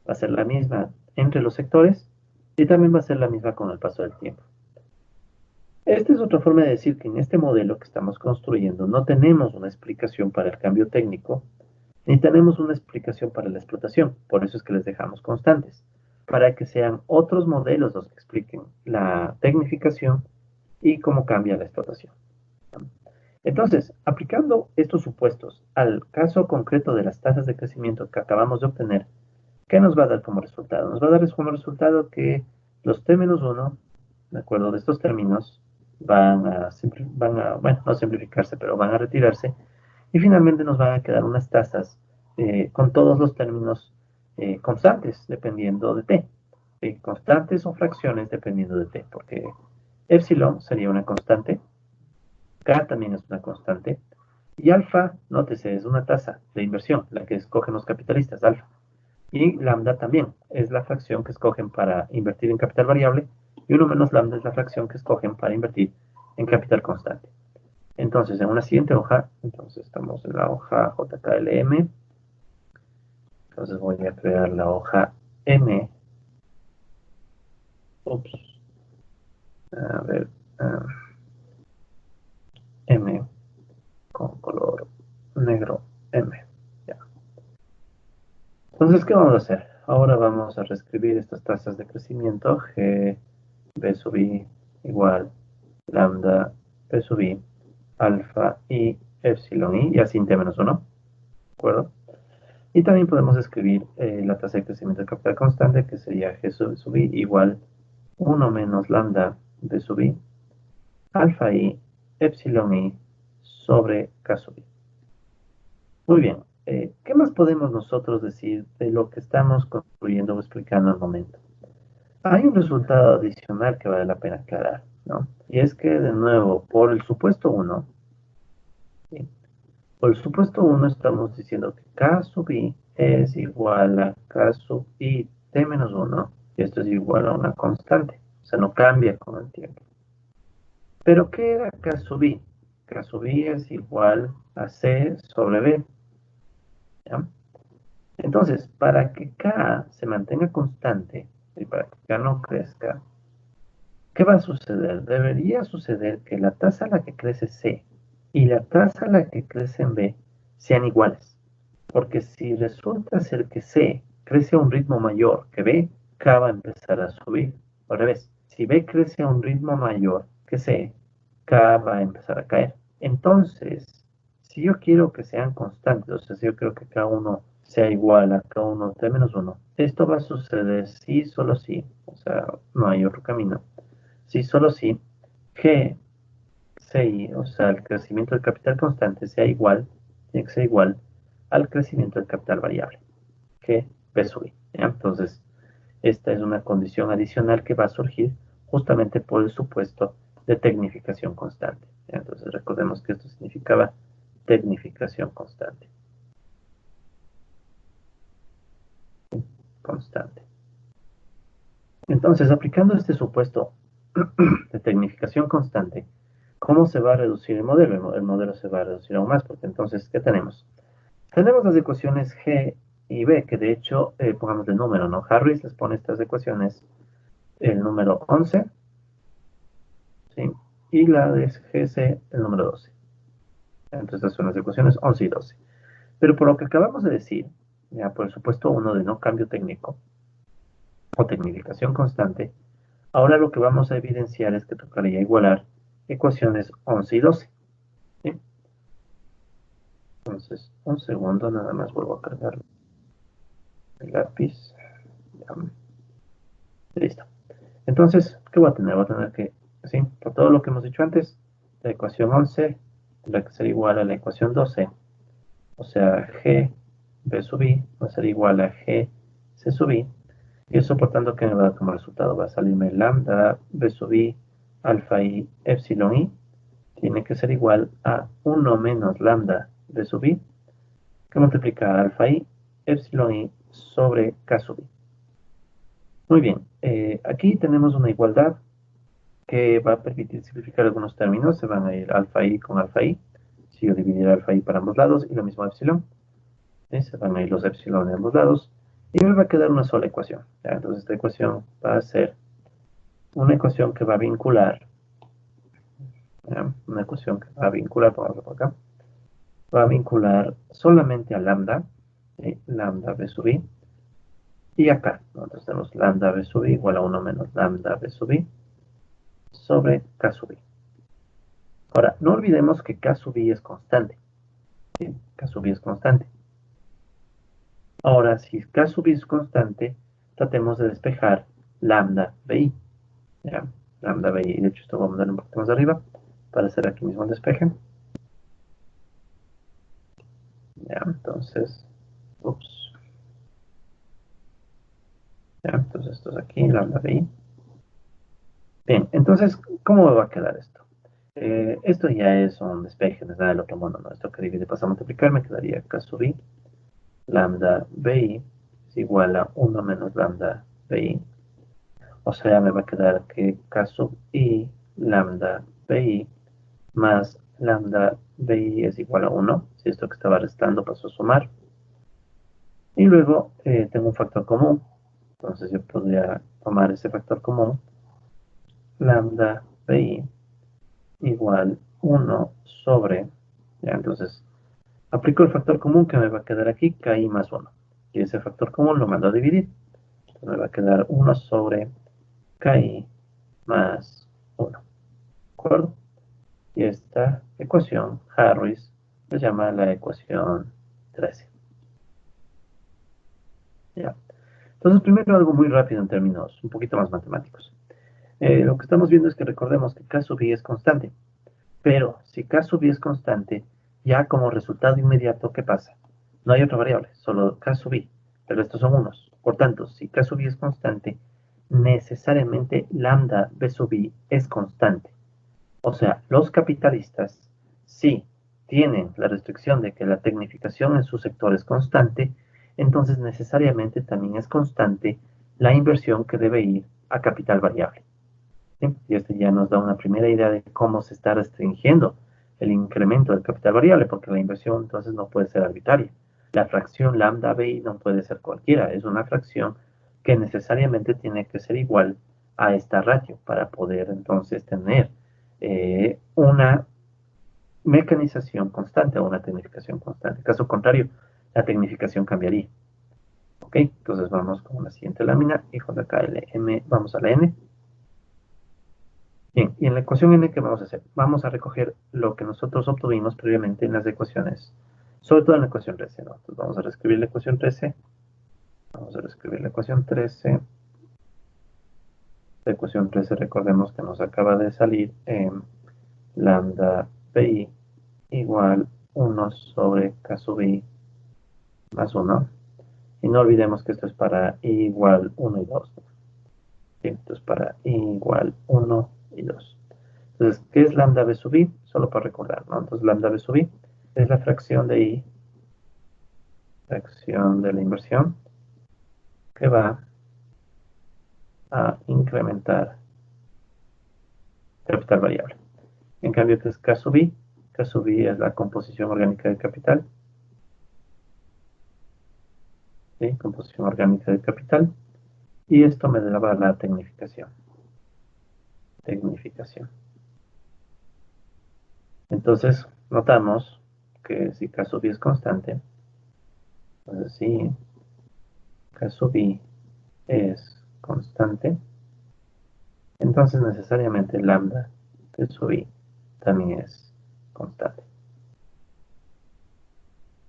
Va a ser la misma entre los sectores y también va a ser la misma con el paso del tiempo. Esta es otra forma de decir que en este modelo que estamos construyendo no tenemos una explicación para el cambio técnico, ni tenemos una explicación para la explotación. Por eso es que les dejamos constantes, para que sean otros modelos los que expliquen la tecnificación y cómo cambia la explotación. Entonces, aplicando estos supuestos al caso concreto de las tasas de crecimiento que acabamos de obtener, ¿qué nos va a dar como resultado? Nos va a dar como resultado que los T-1, de acuerdo de estos términos, bueno, no simplificarse, pero van a retirarse, y finalmente nos van a quedar unas tasas con todos los términos constantes, dependiendo de T. Constantes o fracciones dependiendo de T, porque epsilon sería una constante, K también es una constante, y alfa, nótese, es una tasa de inversión, la que escogen los capitalistas, alfa. Y lambda también es la fracción que escogen para invertir en capital variable, y 1 menos lambda es la fracción que escogen para invertir en capital constante. Entonces, en una siguiente hoja, entonces estamos en la hoja JKLM, entonces voy a crear la hoja M, ups, a ver, uh, M con color negro, M, ya. Entonces, ¿qué vamos a hacer? Ahora vamos a reescribir estas tasas de crecimiento, G, B sub I igual lambda, P sub I, alfa y epsilon I, y así en T menos 1, ¿de acuerdo? Y también podemos escribir la tasa de crecimiento de capital constante, que sería G sub I igual 1 menos lambda B sub I, alfa I, epsilon I sobre K sub I. Muy bien, ¿qué más podemos nosotros decir de lo que estamos construyendo o explicando al momento? Hay un resultado adicional que vale la pena aclarar, ¿no? Y es que, de nuevo, por el supuesto 1, ¿sí? Por el supuesto 1 estamos diciendo que K sub I es igual a K sub I T menos 1, y esto es igual a una constante, o sea, no cambia con el tiempo. Pero, ¿qué era K sub I? K sub I es igual a C sobre B, ¿ya? Entonces, para que K se mantenga constante y para que K no crezca, ¿qué va a suceder? Debería suceder que la tasa a la que crece C y la tasa a la que crece en B sean iguales. Porque si resulta ser que C crece a un ritmo mayor que B, K va a empezar a subir. Al revés, si B crece a un ritmo mayor que C, K va a empezar a caer. Entonces, si yo quiero que sean constantes, o sea, si yo quiero que K1 sea igual a K1 T menos 1, esto va a suceder si, solo si, o sea, no hay otro camino, si, solo si G, CI, o sea, el crecimiento del capital constante sea igual, tiene que ser igual al crecimiento del capital variable, que B sub I, ¿ya? Entonces, esta es una condición adicional que va a surgir justamente por el supuesto de tecnificación constante, ¿ya? Entonces, recordemos que esto significaba tecnificación constante. Constante. Entonces, aplicando este supuesto de tecnificación constante, ¿cómo se va a reducir el modelo? El modelo se va a reducir aún más, porque entonces, ¿qué tenemos? Tenemos las ecuaciones G y B, que de hecho, pongamos el número, ¿no? Harris les pone estas ecuaciones, el número 11, ¿sí? Y la de GC, el número 12. Entonces, estas son las ecuaciones 11 y 12. Pero por lo que acabamos de decir, ya por supuesto uno de no cambio técnico o tecnificación constante, ahora lo que vamos a evidenciar es que tocaría igualar ecuaciones 11 y 12. ¿Sí? Entonces, un segundo, nada más vuelvo a cargar el lápiz. Ya. Listo. Entonces, ¿qué voy a tener? Voy a tener que, ¿sí? Por todo lo que hemos dicho antes, la ecuación 11 tendrá que ser igual a la ecuación 12. O sea, G B sub I va a ser igual a G C sub I. Y eso, por tanto, ¿qué me va a dar como resultado? Va a salirme lambda B sub I, alfa I, epsilon I. Tiene que ser igual a 1 menos lambda B sub I, que multiplica alfa I, epsilon I sobre K sub I. Muy bien, aquí tenemos una igualdad que va a permitir simplificar algunos términos. Se van a ir alfa I con alfa I. Si yo dividiera alfa i para ambos lados, y lo mismo epsilon, ¿sí? Se van a ir los epsilon de ambos lados, y me va a quedar una sola ecuación, ¿ya? Entonces esta ecuación va a ser una ecuación que va a vincular, ¿ya? Una ecuación que va a vincular, vamos por acá, va a vincular solamente a lambda, ¿sí? Lambda b sub i, y acá, ¿no? Entonces tenemos lambda b sub i igual a 1 menos lambda b sub i sobre k sub i. Ahora, no olvidemos que k sub i es constante, ¿sí? K sub i es constante. Ahora, si k sub i es constante, tratemos de despejar lambda bi, ¿ya? Lambda bi, de hecho esto vamos a darle un poquito más arriba, para hacer aquí mismo el despeje. Ya, entonces, ups. Ya, entonces esto es aquí, lambda bi. Bien, entonces, ¿cómo me va a quedar esto? Esto ya es un despeje, no es nada del otro mundo, ¿no? Esto que divide pasa a multiplicar, me quedaría k sub i, lambda bi es igual a 1 menos lambda bi. O sea, me va a quedar que k sub i lambda bi más lambda bi es igual a 1. Si esto que estaba restando pasó a sumar. Y luego tengo un factor común. Entonces yo podría tomar ese factor común, lambda bi igual 1 sobre, ya, entonces aplico el factor común que me va a quedar aquí, ki más 1. Y ese factor común lo mando a dividir. Entonces me va a quedar 1 sobre ki más 1. ¿De acuerdo? Y esta ecuación, Harris, se llama la ecuación 13. ¿Ya? Entonces, primero algo muy rápido en términos un poquito más matemáticos. Lo que estamos viendo es que recordemos que K sub i es constante. Pero si K sub i es constante, ya como resultado inmediato, ¿qué pasa? No hay otra variable, solo K sub i. Pero estos son unos. Por tanto, si K sub i es constante, necesariamente lambda b sub i es constante. O sea, los capitalistas sí tienen la restricción de que la tecnificación en su sector es constante, entonces necesariamente también es constante la inversión que debe ir a capital variable. ¿Sí? Y esto ya nos da una primera idea de cómo se está restringiendo el incremento del capital variable, porque la inversión entonces no puede ser arbitraria. La fracción lambda bi no puede ser cualquiera, es una fracción que necesariamente tiene que ser igual a esta ratio para poder entonces tener una mecanización constante o una tecnificación constante. En caso contrario, la tecnificación cambiaría. ¿Ok? Entonces vamos con la siguiente lámina, hijo de acá, LM, vamos a la N. Bien, y en la ecuación N, ¿qué vamos a hacer? Vamos a recoger lo que nosotros obtuvimos previamente en las ecuaciones, sobre todo en la ecuación 13, ¿no? Entonces vamos a reescribir la ecuación 13. Vamos a reescribir la ecuación 13. La ecuación 13, recordemos que nos acaba de salir en lambda pi igual 1 sobre k sub i más 1. Y no olvidemos que esto es para i igual 1 y 2. Bien, esto es para i igual 1 y 2. Entonces, ¿qué es lambda b sub i? Solo para recordar, ¿no? Entonces, lambda b sub i es la fracción de i, fracción de la inversión, que va a incrementar capital variable. En cambio, ¿qué es k sub i? K sub i es la composición orgánica del capital. ¿Sí? Composición orgánica del capital. Y esto me daba la tecnificación. Tecnificación. Entonces, notamos que si K sub i es constante, entonces si K sub i es constante, entonces necesariamente lambda de sub i también es constante.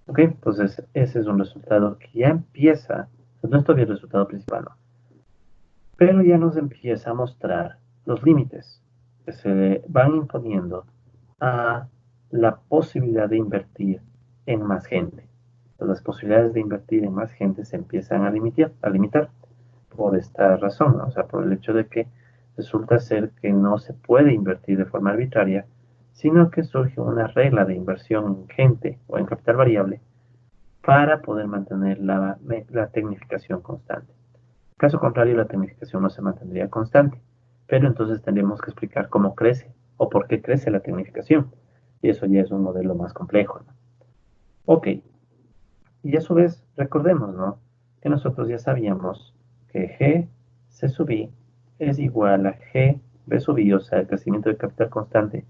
¿Ok? Entonces, ese es un resultado que ya empieza, no es todavía el resultado principal, ¿no? Pero ya nos empieza a mostrar los límites que se van imponiendo a la posibilidad de invertir en más gente. Las posibilidades de invertir en más gente se empiezan a limitar por esta razón, ¿no? O sea, por el hecho de que resulta ser que no se puede invertir de forma arbitraria, sino que surge una regla de inversión en gente o en capital variable para poder mantener la tecnificación constante. Caso contrario, la tecnificación no se mantendría constante, pero entonces tendríamos que explicar cómo crece o por qué crece la tecnificación. Y eso ya es un modelo más complejo, ¿no? Ok, y a su vez, recordemos, ¿no? Que nosotros ya sabíamos que G C sub I es igual a G B sub I, o sea, el crecimiento de capital constante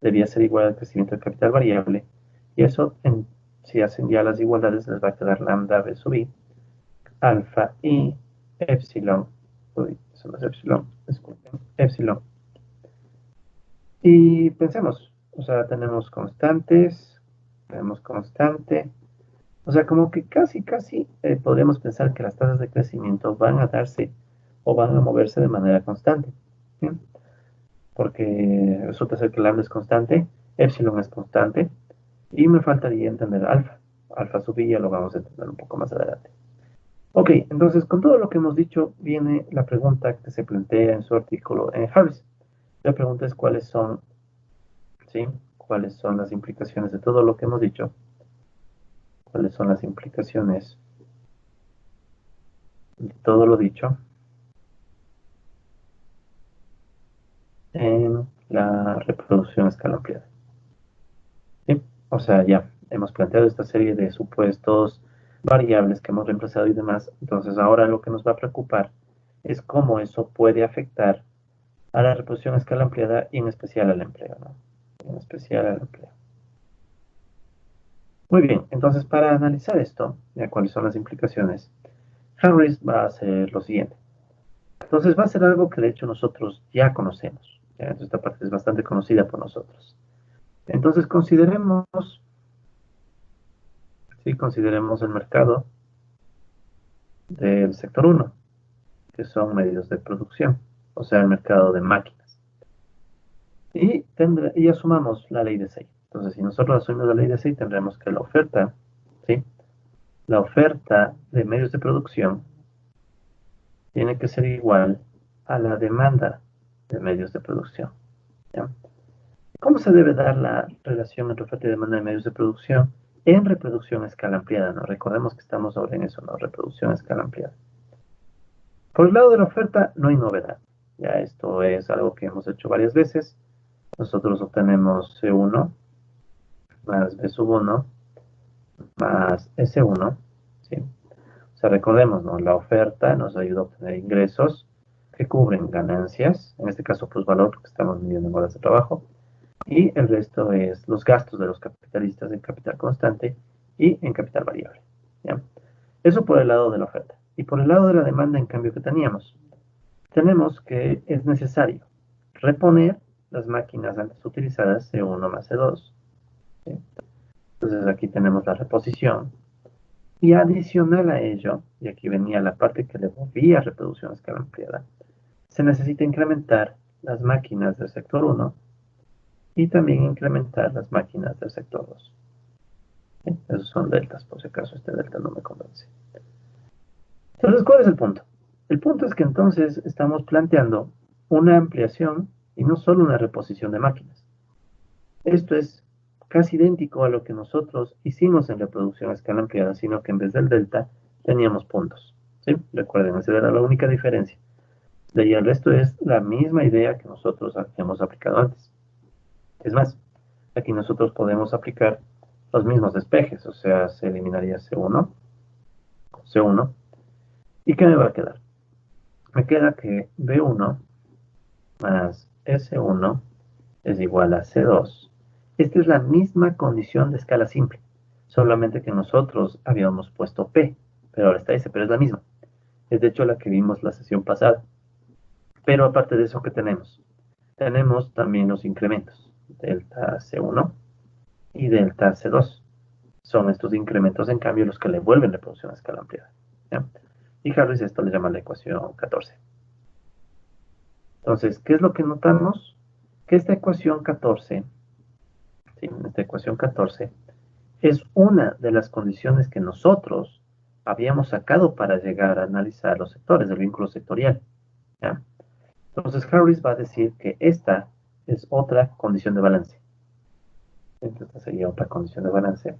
debía ser igual al crecimiento de capital variable. Y eso, si hacen ya las igualdades, les va a quedar lambda B sub I, alfa y epsilon. Uy, eso no es epsilon, disculpen, epsilon. Y pensemos, o sea, tenemos constante. O sea, como que casi podríamos pensar que las tasas de crecimiento van a darse o van a moverse de manera constante. ¿Sí? Porque resulta ser que lambda es constante, epsilon es constante, y me faltaría entender alfa. Alfa sub i ya lo vamos a entender un poco más adelante. Ok, entonces con todo lo que hemos dicho viene la pregunta que se plantea en su artículo en Harris. La pregunta es cuáles son, ¿sí? ¿Cuáles son las implicaciones de todo lo que hemos dicho? ¿Cuáles son las implicaciones de todo lo dicho en la reproducción a escala ampliada? ¿Sí? O sea, ya hemos planteado esta serie de supuestos, variables que hemos reemplazado y demás. Entonces ahora lo que nos va a preocupar es cómo eso puede afectar a la reproducción a escala ampliada y en especial al empleo, ¿no? En especial al empleo. Muy bien, entonces para analizar esto, ya cuáles son las implicaciones, Harris va a hacer lo siguiente. Entonces va a ser algo que de hecho nosotros ya conocemos. ¿Ya? Entonces, esta parte es bastante conocida por nosotros. Entonces consideremos el mercado del sector 1, que son medios de producción, o sea, el mercado de máquinas. Y asumamos la ley de Say. Entonces, si nosotros asumimos la ley de Say, tendremos que la oferta, ¿sí? La oferta de medios de producción tiene que ser igual a la demanda de medios de producción. ¿Ya? ¿Cómo se debe dar la relación entre oferta y demanda de medios de producción en reproducción a escala ampliada? ¿No? Recordemos que estamos ahora en eso, ¿no? Reproducción a escala ampliada. Por el lado de la oferta, no hay novedad. Ya esto es algo que hemos hecho varias veces. Nosotros obtenemos C1 más B sub 1 más S1. ¿Sí? O sea, recordemos, ¿no? La oferta nos ayuda a obtener ingresos que cubren ganancias, en este caso plusvalor, porque estamos midiendo en horas de trabajo, y el resto es los gastos de los capitalistas en capital constante y en capital variable. ¿Ya? Eso por el lado de la oferta. Y por el lado de la demanda, en cambio, que tenemos que es necesario reponer las máquinas antes utilizadas C1 más C2. ¿Sí? Entonces aquí tenemos la reposición. Y adicional a ello, y aquí venía la parte que le volvía a reproducción a escala ampliada, se necesita incrementar las máquinas del sector 1 y también incrementar las máquinas del sector 2. ¿Sí? Esos son deltas, por si acaso este delta no me convence. Entonces, ¿cuál es el punto? El punto es que entonces estamos planteando una ampliación y no solo una reposición de máquinas. Esto es casi idéntico a lo que nosotros hicimos en reproducción a escala ampliada, sino que en vez del delta teníamos puntos. ¿Sí? Recuerden, esa era la única diferencia. De ahí el resto es la misma idea que nosotros hemos aplicado antes. Es más, aquí nosotros podemos aplicar los mismos despejes, o sea, se eliminaría C1, C1. ¿Y qué me va a quedar? Me queda que B1 más S1 es igual a C2. Esta es la misma condición de escala simple, solamente que nosotros habíamos puesto P, pero ahora está S, pero es la misma. Es de hecho la que vimos la sesión pasada. Pero aparte de eso, ¿qué tenemos? Tenemos también los incrementos, delta C1 y delta C2. Son estos incrementos, en cambio, los que le vuelven la producción a escala ampliada. ¿Ya? Y Harris esto le llama la ecuación 14. Entonces, ¿qué es lo que notamos? Que esta ecuación 14, ¿sí? Esta ecuación 14 es una de las condiciones que nosotros habíamos sacado para llegar a analizar los sectores del vínculo sectorial. ¿Ya? Entonces, Harris va a decir que esta es otra condición de balance. Esta sería otra condición de balance.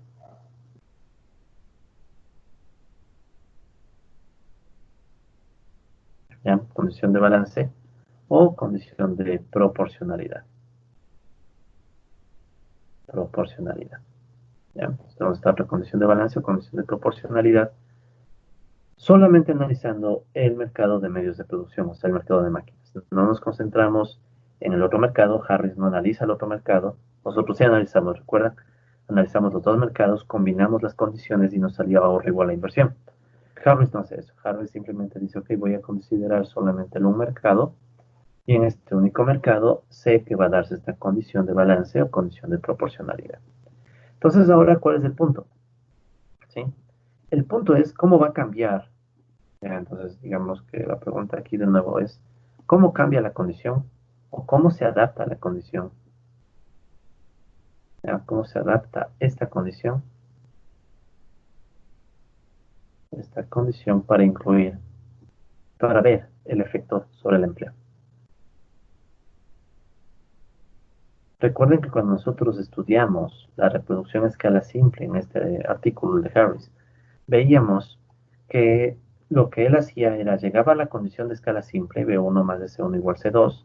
¿Ya? Condición de balance o condición de proporcionalidad. proporcionalidad. ¿Ya? Entonces, esta otra condición de balance o condición de proporcionalidad, solamente analizando el mercado de medios de producción, o sea, el mercado de máquinas. No nos concentramos en el otro mercado. Harris no analiza el otro mercado. Nosotros sí analizamos, recuerda, analizamos los dos mercados, combinamos las condiciones y nos salió ahorro igual a inversión. Harris no hace eso. Harris simplemente dice, ok, voy a considerar solamente un mercado, y en este único mercado sé que va a darse esta condición de balance o condición de proporcionalidad. Entonces, ahora, ¿cuál es el punto? ¿Sí? El punto es cómo va a cambiar. Ya, entonces, digamos que la pregunta aquí de nuevo es, ¿cómo cambia la condición? ¿O cómo se adapta a la condición? ¿Ya? ¿Cómo se adapta esta condición? Esta condición para incluir, para ver el efecto sobre el empleo. Recuerden que cuando nosotros estudiamos la reproducción a escala simple en este artículo de Harris, veíamos que lo que él hacía era llegaba a la condición de escala simple, B1 más C1 igual C2,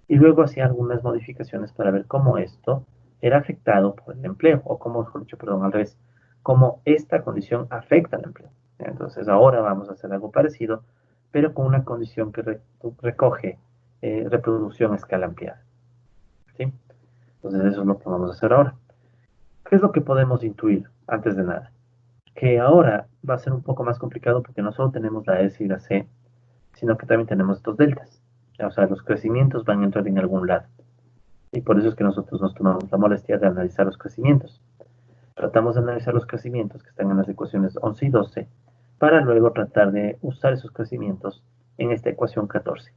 y luego hacía algunas modificaciones para ver cómo esto era afectado por el empleo, o como, mejor dicho, perdón, al revés, cómo esta condición afecta al empleo. Entonces ahora vamos a hacer algo parecido, pero con una condición que recoge reproducción a escala ampliada. ¿Sí? Entonces eso es lo que vamos a hacer ahora. ¿Qué es lo que podemos intuir antes de nada? Que ahora va a ser un poco más complicado porque no solo tenemos la S y la C, sino que también tenemos estos deltas. O sea, los crecimientos van a entrar en algún lado. Y por eso es que nosotros nos tomamos la molestia de analizar los crecimientos. Tratamos de analizar los crecimientos que están en las ecuaciones 11 y 12 para luego tratar de usar esos crecimientos en esta ecuación 14.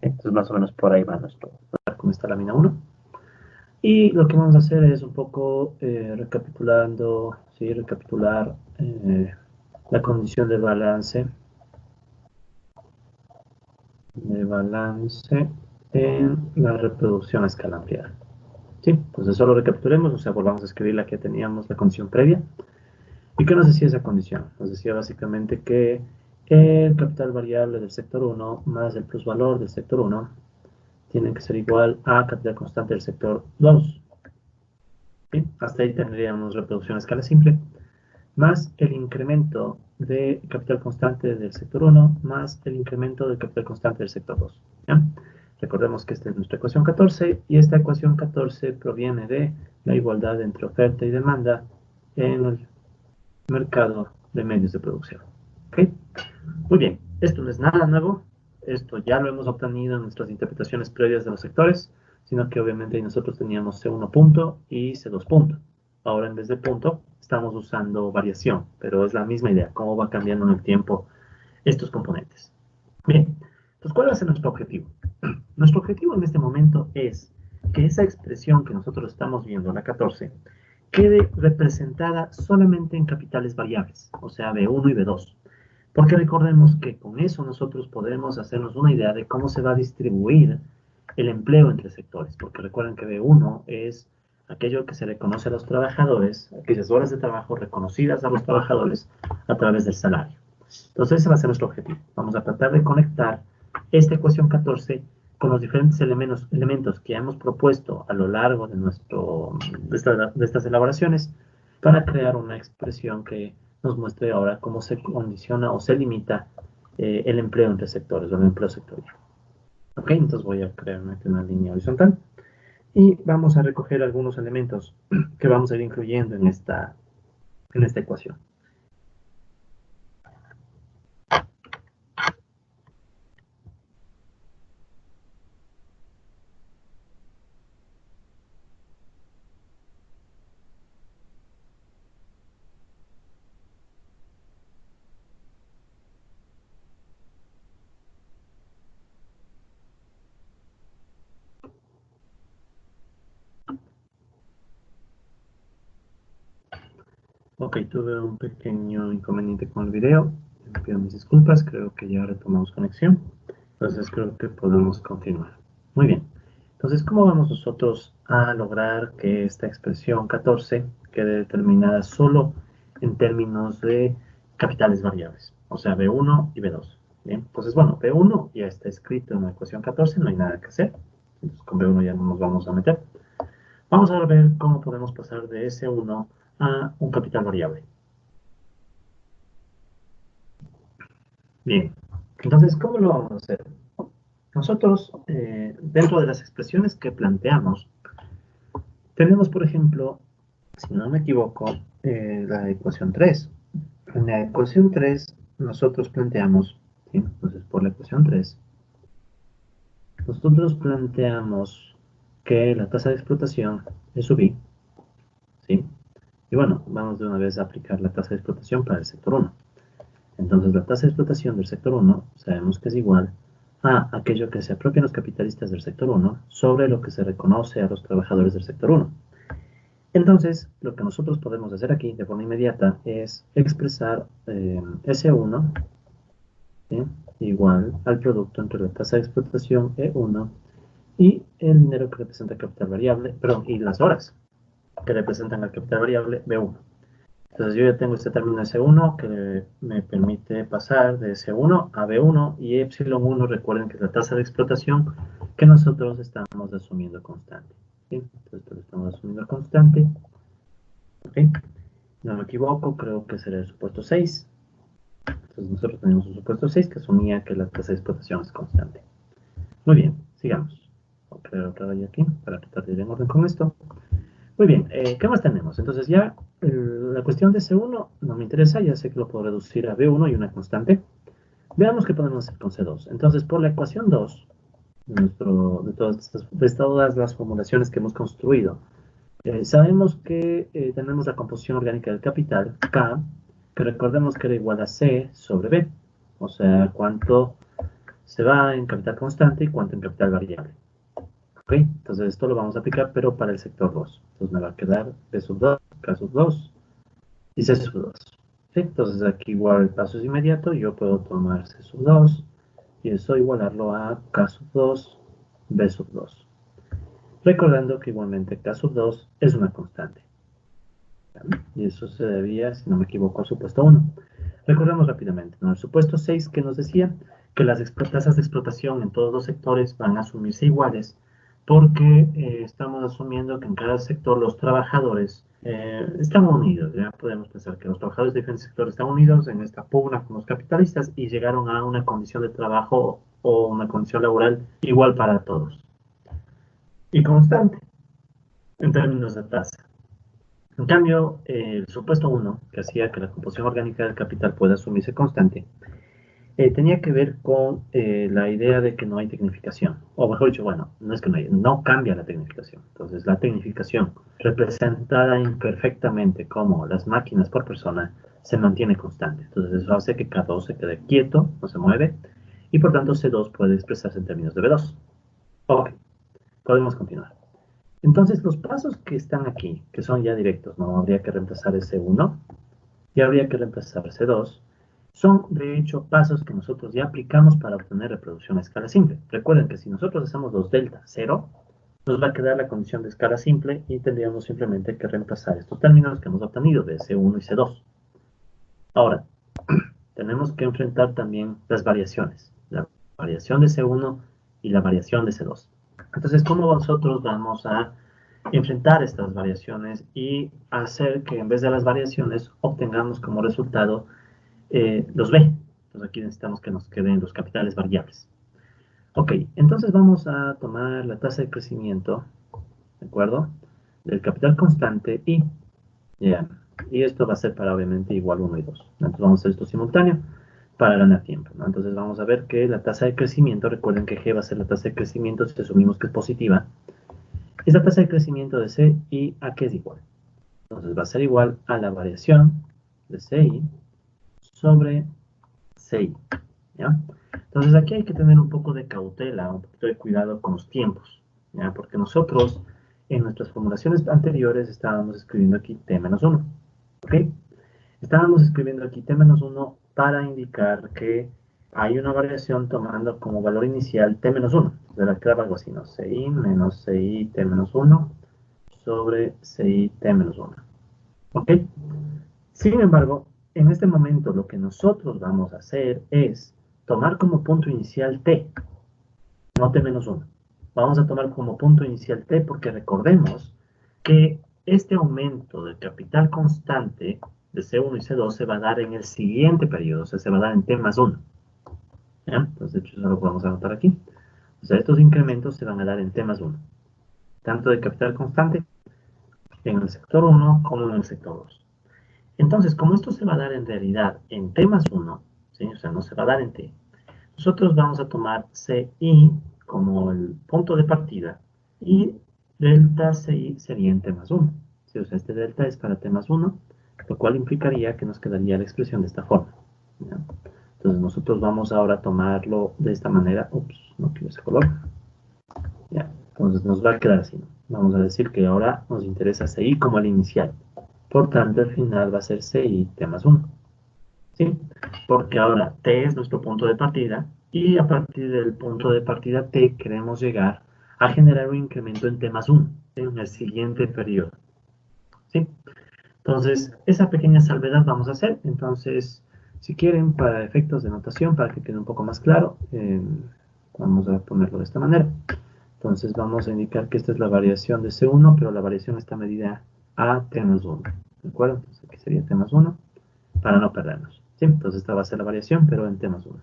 Entonces, más o menos por ahí va nuestro, con esta lámina 1. Y lo que vamos a hacer es un poco recapitulando, ¿sí? Recapitular la condición de balance en la reproducción a escala ampliada. ¿Sí? Entonces solo recapitulemos, o sea, volvamos a escribir la que teníamos, la condición previa. ¿Y qué nos decía esa condición? Nos decía básicamente que el capital variable del sector 1 más el plusvalor del sector 1 tienen que ser igual a capital constante del sector 2. ¿Sí? Hasta ahí tendríamos reproducción a escala simple, más el incremento de capital constante del sector 1, más el incremento del capital constante del sector 2. ¿Ya? Recordemos que esta es nuestra ecuación 14, y esta ecuación 14 proviene de la igualdad entre oferta y demanda en el mercado de medios de producción. ¿Okay? Muy bien, esto no es nada nuevo, esto ya lo hemos obtenido en nuestras interpretaciones previas de los sectores, sino que obviamente nosotros teníamos C1 punto y C2 punto. Ahora en vez de punto estamos usando variación, pero es la misma idea, cómo va cambiando en el tiempo estos componentes. Bien, entonces, ¿cuál va a ser nuestro objetivo? Nuestro objetivo en este momento es que esa expresión que nosotros estamos viendo, la 14, quede representada solamente en capitales variables, o sea, B1 y B2. Porque recordemos que con eso nosotros podremos hacernos una idea de cómo se va a distribuir el empleo entre sectores. Porque recuerden que B1 es aquello que se le conoce a los trabajadores, aquellas horas de trabajo reconocidas a los trabajadores a través del salario. Entonces ese va a ser nuestro objetivo. Vamos a tratar de conectar esta ecuación 14 con los diferentes elementos que hemos propuesto a lo largo de estas elaboraciones para crear una expresión que nos muestre ahora cómo se condiciona o se limita el empleo entre sectores o el empleo sectorial. Ok, entonces voy a crear una línea horizontal y vamos a recoger algunos elementos que vamos a ir incluyendo en esta ecuación. Ok, tuve un pequeño inconveniente con el video. Me pido mis disculpas, creo que ya retomamos conexión. Entonces creo que podemos continuar. Muy bien. Entonces, ¿cómo vamos nosotros a lograr que esta expresión 14 quede determinada solo en términos de capitales variables? O sea, B1 y B2. Bien, entonces, bueno, B1 ya está escrito en la ecuación 14, no hay nada que hacer. Entonces, con B1 ya no nos vamos a meter.
Vamos ahora a ver cómo podemos pasar de S1 a un capital variable. Bien, entonces, ¿cómo lo vamos a hacer? Nosotros, dentro de las expresiones que planteamos, tenemos, por ejemplo, si no me equivoco, la ecuación 3. En la ecuación 3 nosotros planteamos, ¿sí? Entonces por la ecuación 3, nosotros planteamos que la tasa de explotación es sub i, ¿sí? Y bueno, vamos de una vez a aplicar la tasa de explotación para el sector 1. Entonces la tasa de explotación del sector 1 sabemos que es igual a aquello que se apropian los capitalistas del sector 1 sobre lo que se reconoce a los trabajadores del sector 1. Entonces, lo que nosotros podemos hacer aquí de forma inmediata es expresar S1, ¿sí?, igual al producto entre la tasa de explotación E1 y el dinero que representa el capital variable, perdón, y las horas que representan al capital variable B1. Entonces yo ya tengo este término S1 que me permite pasar de S1 a B1 y epsilon1, recuerden que es la tasa de explotación que nosotros estamos asumiendo constante. ¿Sí? Entonces lo estamos asumiendo constante. ¿Okay? No me equivoco, creo que será el supuesto 6. Entonces nosotros tenemos un supuesto 6 que asumía que la tasa de explotación es constante. Muy bien, sigamos. Voy a crear otra raya aquí para tratar de ir en orden con esto. Muy bien, ¿qué más tenemos? Entonces ya la cuestión de C1 no me interesa, ya sé que lo puedo reducir a B1 y una constante. Veamos qué podemos hacer con C2. Entonces por la ecuación 2, de todas las formulaciones que hemos construido, sabemos que tenemos la composición orgánica del capital, K, que recordemos que era igual a C sobre B, o sea, cuánto se va en capital constante y cuánto en capital variable. ¿Ok? Entonces esto lo vamos a aplicar, pero para el sector 2. Entonces me va a quedar B sub 2, K sub 2 y C sub 2. ¿Sí? Entonces aquí igual el paso es inmediato, yo puedo tomar C sub 2 y eso igualarlo a K sub 2, B sub 2. Recordando que igualmente K sub 2 es una constante. Y eso se debía, si no me equivoco, al supuesto 1. Recordemos rápidamente, ¿no? El supuesto 6 que nos decía que las tasas de explotación en todos los sectores van a asumirse iguales porque estamos asumiendo que en cada sector los trabajadores están unidos. Ya podemos pensar que los trabajadores de diferentes sectores están unidos en esta pugna con los capitalistas y llegaron a una condición de trabajo o una condición laboral igual para todos. Y constante en términos de tasa. En cambio, el supuesto 1, que hacía que la composición orgánica del capital pueda asumirse constante, tenía que ver con la idea de que no hay tecnificación. O mejor dicho, bueno, no es que no cambia la tecnificación. Entonces, la tecnificación, representada imperfectamente como las máquinas por persona, se mantiene constante. Entonces, eso hace que K2 se quede quieto, no se mueve, y por tanto C2 puede expresarse en términos de B2. Ok, podemos continuar. Entonces, los pasos que están aquí, que son ya directos, no habría que reemplazar ese 1 y habría que reemplazar ese 2, son de hecho pasos que nosotros ya aplicamos para obtener reproducción a escala simple. Recuerden que si nosotros hacemos los delta 0, nos va a quedar la condición de escala simple y tendríamos simplemente que reemplazar estos términos que hemos obtenido de C1 y C2. Ahora, tenemos que enfrentar también las variaciones, la variación de C1 y la variación de C2. Entonces, ¿cómo nosotros vamos a enfrentar estas variaciones y hacer que en vez de las variaciones obtengamos como resultado los B? Entonces aquí necesitamos que nos queden los capitales variables. Ok, entonces vamos a tomar la tasa de crecimiento, ¿de acuerdo?, del capital constante y, yeah, y esto va a ser para obviamente igual 1 y 2. Entonces vamos a hacer esto simultáneo para ganar tiempo, ¿no? Entonces vamos a ver que la tasa de crecimiento, recuerden que G va a ser la tasa de crecimiento si asumimos que es positiva, es la tasa de crecimiento de C y a qué es igual. Entonces va a ser igual a la variación de CI sobre CI, ¿ya? Entonces aquí hay que tener un poco de cautela, un poquito de cuidado con los tiempos, ¿ya? Porque nosotros en nuestras formulaciones anteriores estábamos escribiendo aquí T-1, ¿ok? Estábamos escribiendo aquí T-1 para indicar que hay una variación tomando como valor inicial T-1. De la quedaba algo así, ¿no? CI menos CI T-1 sobre CI T-1. ¿Ok? Sin embargo, en este momento lo que nosotros vamos a hacer es tomar como punto inicial T, no T-1. Vamos a tomar como punto inicial T porque recordemos que este aumento del capital constante de C1 y C2 se va a dar en el siguiente periodo, o sea, se va a dar en T más 1. ¿Ya? Entonces, de hecho, eso lo podemos anotar aquí. O sea, estos incrementos se van a dar en T más 1, tanto de capital constante en el sector 1 como en el sector 2. Entonces, como esto se va a dar en realidad en T más 1, ¿sí? O sea, no se va a dar en T, nosotros vamos a tomar CI como el punto de partida y delta CI sería en T más 1. ¿Sí? O sea, este delta es para T más 1, lo cual implicaría que nos quedaría la expresión de esta forma. ¿Ya? Entonces nosotros vamos ahora a tomarlo de esta manera. Ups, no quiero ese color. ¿Ya? Entonces nos va a quedar así. Vamos a decir que ahora nos interesa CI como el inicial. Por tanto, el final va a ser CI T más 1. ¿Sí? Porque ahora T es nuestro punto de partida y a partir del punto de partida T queremos llegar a generar un incremento en T más 1 en el siguiente periodo. ¿Sí? Entonces, esa pequeña salvedad vamos a hacer. Entonces, si quieren, para efectos de notación, para que quede un poco más claro, vamos a ponerlo de esta manera. Entonces, vamos a indicar que esta es la variación de C1, pero la variación está medida a T más 1. ¿De acuerdo? Entonces, aquí sería T más 1 para no perdernos. ¿Sí? Entonces, esta va a ser la variación, pero en T más 1.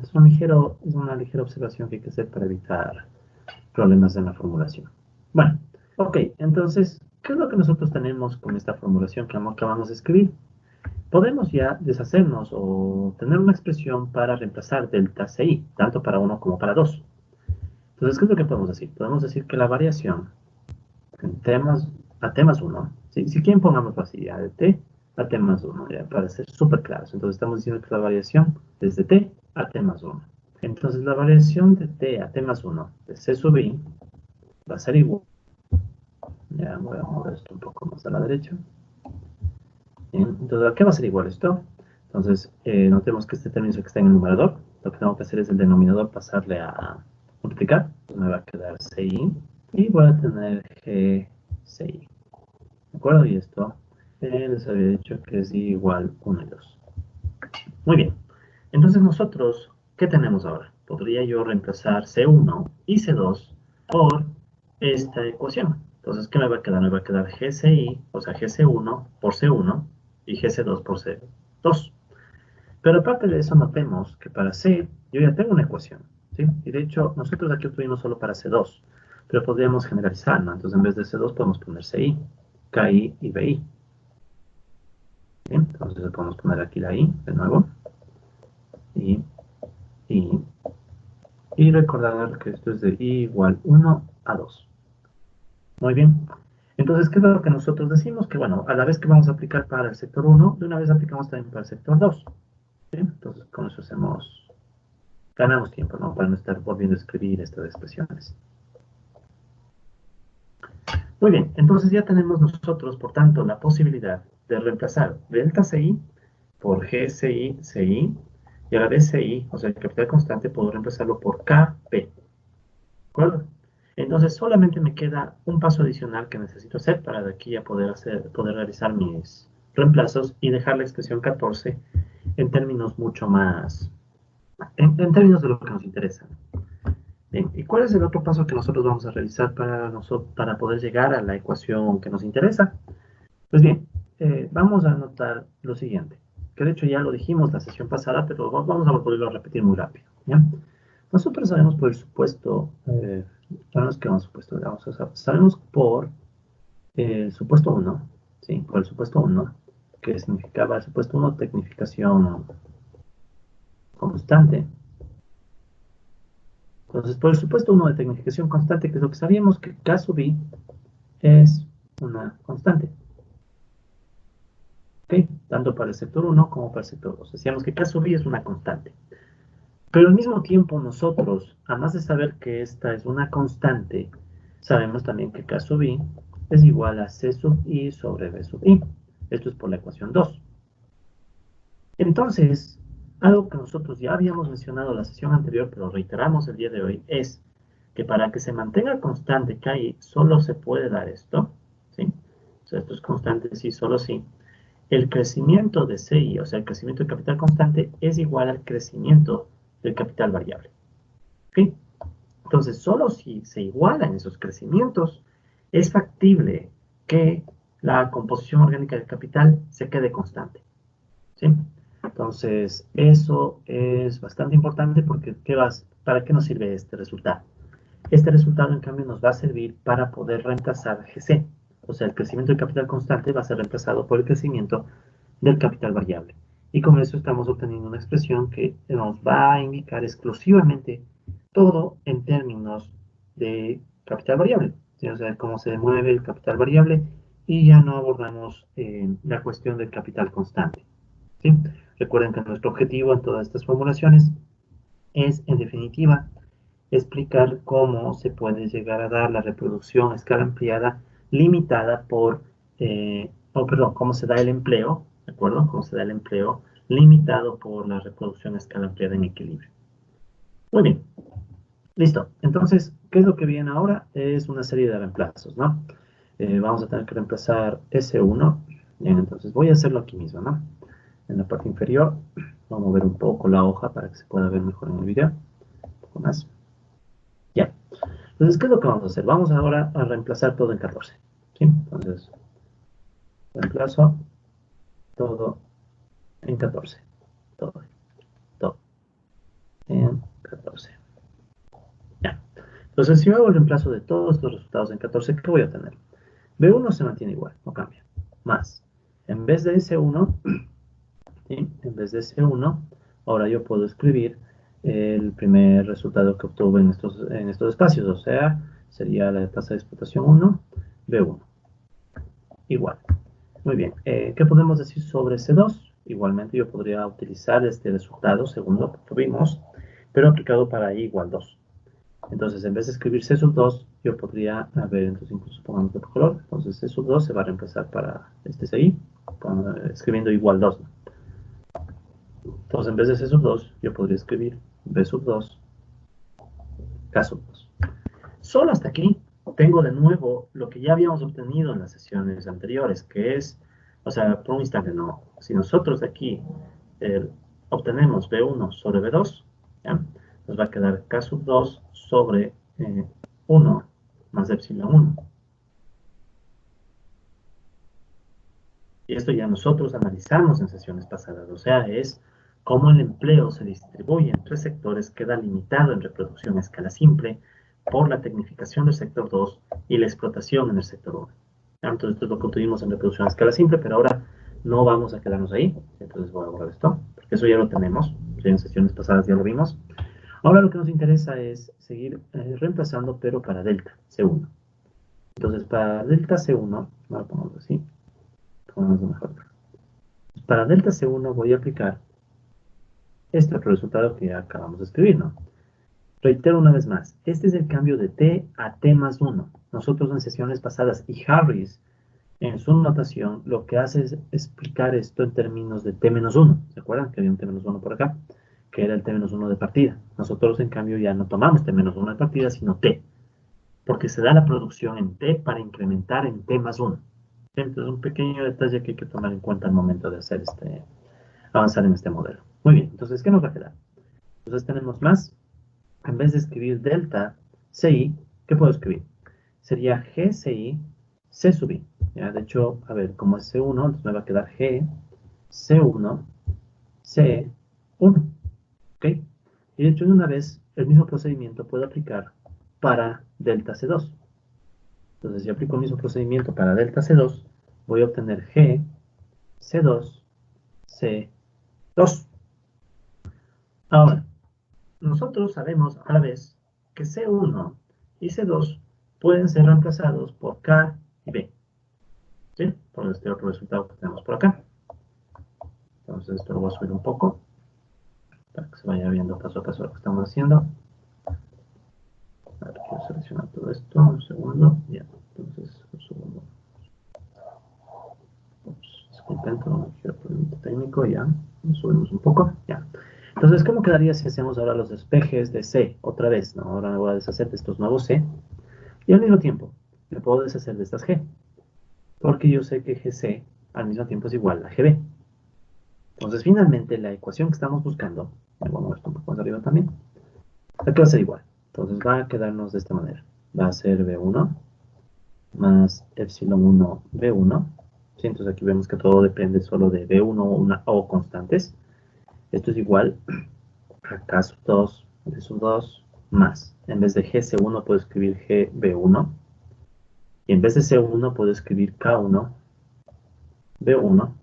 Es una ligera observación que hay que hacer para evitar problemas en la formulación. Bueno, ok, entonces, ¿qué es lo que nosotros tenemos con esta formulación que acabamos de escribir? Podemos ya deshacernos o tener una expresión para reemplazar delta CI, tanto para 1 como para 2. Entonces, ¿qué es lo que podemos decir? Podemos decir que la variación a T más 1, ¿sí? Si quieren pongamos así, ya de T a T más 1, ya, para ser súper claros. Entonces estamos diciendo que la variación es de T a T más 1. Entonces la variación de T a T más 1 de C sub I va a ser igual. Ya voy a mover esto un poco más a la derecha. Bien, entonces, ¿a qué va a ser igual esto? Entonces, notemos que este término que está en el numerador, lo que tengo que hacer es el denominador pasarle a multiplicar. Entonces me va a quedar CI y voy a tener GCI. ¿De acuerdo? Y esto les había dicho que es igual 1 y 2. Muy bien. Entonces nosotros, ¿qué tenemos ahora? Podría yo reemplazar C1 y C2 por esta ecuación. Entonces, ¿qué me va a quedar? Me va a quedar GCI, o sea, GC1 por C1 y GC2 por C2. Pero aparte de eso, notemos que para C yo ya tengo una ecuación, ¿sí? Y de hecho, nosotros aquí obtuvimos solo para C2, pero podríamos generalizar, ¿no? Entonces, en vez de C2 podemos poner CI, KI y BI. Bien, entonces podemos poner aquí la I de nuevo. Y recordar que esto es de I igual 1 a 2. Muy bien. Entonces, ¿qué es lo que nosotros decimos? Que bueno, a la vez que vamos a aplicar para el sector 1, de una vez aplicamos también para el sector 2. ¿Sí? Entonces, con eso ganamos tiempo, ¿no? Para no estar volviendo a escribir estas expresiones. Muy bien, entonces ya tenemos nosotros, por tanto, la posibilidad de reemplazar delta CI por GCI, CI, y a la vez CI, o sea, el capital constante, puedo reemplazarlo por KP. ¿De acuerdo? Entonces solamente me queda un paso adicional que necesito hacer para de aquí a poder realizar mis reemplazos y dejar la expresión 14 en términos mucho más, en términos de lo que nos interesa. Bien, ¿y cuál es el otro paso que nosotros vamos a realizar para poder llegar a la ecuación que nos interesa? Pues bien, vamos a anotar lo siguiente, que de hecho ya lo dijimos la sesión pasada, pero vamos a volverlo a repetir muy rápido, ¿ya? Nosotros sabemos por el supuesto, sabemos que es un supuesto, digamos, o sea, sabemos por el supuesto 1, ¿sí? Por el supuesto 1, que significaba el supuesto 1 tecnificación constante. Entonces, por el supuesto 1 de tecnificación constante, que es lo que sabíamos, que K sub I es una constante. ¿Ok? Tanto para el sector 1 como para el sector 2. Decíamos que K sub I es una constante. Pero al mismo tiempo nosotros, además de saber que esta es una constante, sabemos también que K sub I es igual a C sub I sobre B sub I. Esto es por la ecuación 2. Entonces, algo que nosotros ya habíamos mencionado en la sesión anterior, pero reiteramos el día de hoy, es que para que se mantenga constante KI, solo se puede dar esto, ¿sí? O sea, esto es constante sí, solo sí. El crecimiento de CI, o sea, el crecimiento del capital constante, es igual al crecimiento del capital variable. ¿Ok? Entonces, solo si se igualan esos crecimientos, es factible que la composición orgánica del capital se quede constante. ¿Sí? Entonces, eso es bastante importante porque ¿para qué nos sirve este resultado? Este resultado, en cambio, nos va a servir para poder reemplazar GC. O sea, el crecimiento del capital constante va a ser reemplazado por el crecimiento del capital variable. Y con eso estamos obteniendo una expresión que nos va a indicar exclusivamente todo en términos de capital variable. ¿Sí? O sea, cómo se mueve el capital variable y ya no abordamos la cuestión del capital constante. ¿Sí? Recuerden que nuestro objetivo en todas estas formulaciones es, en definitiva, explicar cómo se puede llegar a dar la reproducción a escala ampliada limitada por, cómo se da el empleo, ¿de acuerdo? Cómo se da el empleo limitado por la reproducción a escala ampliada en equilibrio. Muy bien, listo. Entonces, ¿qué es lo que viene ahora? Es una serie de reemplazos, ¿no? Vamos a tener que reemplazar S1. Bien, entonces voy a hacerlo aquí mismo, ¿no? En la parte inferior, vamos a mover un poco la hoja para que se pueda ver mejor en el video. Un poco más. Ya. Entonces, ¿qué es lo que vamos a hacer? Vamos ahora a reemplazar todo en 14. ¿Sí? Entonces, reemplazo todo en 14. Todo en 14. Ya. Entonces, si yo hago el reemplazo de todos estos resultados en 14, ¿qué voy a tener? B1 se mantiene igual, no cambia. Más. En vez de S1, ¿sí? En vez de S1, ahora yo puedo escribir el primer resultado que obtuve en estos espacios. O sea, sería la tasa de explotación 1, B1. Igual. Muy bien. ¿Qué podemos decir sobre C2? Igualmente yo podría utilizar este resultado segundo que tuvimos, pero aplicado para I igual 2. Entonces, en vez de escribir C sub 2, yo podría, entonces incluso pongamos de otro color. Entonces, C sub 2 se va a reemplazar para este CI, escribiendo igual 2. ¿No? Entonces, en vez de C sub 2, yo podría escribir B sub 2, K sub 2. Solo hasta aquí tengo de nuevo lo que ya habíamos obtenido en las sesiones anteriores, que es, o sea, por un instante no. Si nosotros de aquí obtenemos B1 sobre B2, ¿ya? Nos va a quedar K sub 2 sobre 1 más epsilon 1. Y esto ya nosotros analizamos en sesiones pasadas, o sea, es cómo el empleo se distribuye en tres sectores, queda limitado en reproducción a escala simple por la tecnificación del sector 2 y la explotación en el sector 1. Entonces, esto es lo que obtuvimos en reproducción a escala simple, pero ahora no vamos a quedarnos ahí. Entonces voy a borrar esto, porque eso ya lo tenemos. En sesiones pasadas ya lo vimos. Ahora lo que nos interesa es seguir reemplazando, pero para delta C1. Entonces, para delta C1, lo ponemos así. Mejor. Para delta C1 voy a aplicar este otro resultado que ya acabamos de escribir, ¿no? Reitero una vez más, este es el cambio de T a T más 1. Nosotros en sesiones pasadas, y Harris en su notación, lo que hace es explicar esto en términos de T menos 1. ¿Se acuerdan que había un T menos 1 por acá? Que era el T menos 1 de partida. Nosotros, en cambio, ya no tomamos T menos 1 de partida, sino T. Porque se da la producción en T para incrementar en T más 1. Entonces, un pequeño detalle que hay que tomar en cuenta al momento de hacer avanzar en este modelo. Muy bien, entonces, ¿qué nos va a quedar? Entonces tenemos más, en vez de escribir delta CI, ¿qué puedo escribir? Sería GCI C sub I. ¿Ya? De hecho, a ver, como es C1, entonces me va a quedar G, C1, C1. ¿Ok? Y de hecho, de una vez, el mismo procedimiento puedo aplicar para delta C2. Entonces, si aplico el mismo procedimiento para delta C2, voy a obtener G, C2, C2. Ahora, nosotros sabemos a la vez que C1 y C2 pueden ser reemplazados por K y B. ¿Sí? Por este otro resultado que tenemos por acá. Entonces, esto lo voy a subir un poco para que se vaya viendo paso a paso lo que estamos haciendo. A ver, quiero seleccionar todo esto. Un segundo. Ya. Entonces, un segundo. Disculpen, tengo un problema técnico. Ya. Lo subimos un poco. Ya. Entonces, ¿cómo quedaría si hacemos ahora los despejes de C otra vez? ¿No? Ahora me voy a deshacer de estos nuevos C. Y al mismo tiempo, me puedo deshacer de estas G. Porque yo sé que GC al mismo tiempo es igual a GB. Entonces, finalmente, la ecuación que estamos buscando, me voy a mover esto un poco más arriba también, aquí va a ser igual. Entonces va a quedarnos de esta manera. Va a ser B1 más epsilon 1 B1. ¿Sí? Entonces aquí vemos que todo depende solo de B1 o constantes. Esto es igual a K sub 2, B sub 2 más. En vez de GC1 puedo escribir GB1. Y en vez de C1 puedo escribir K1 B1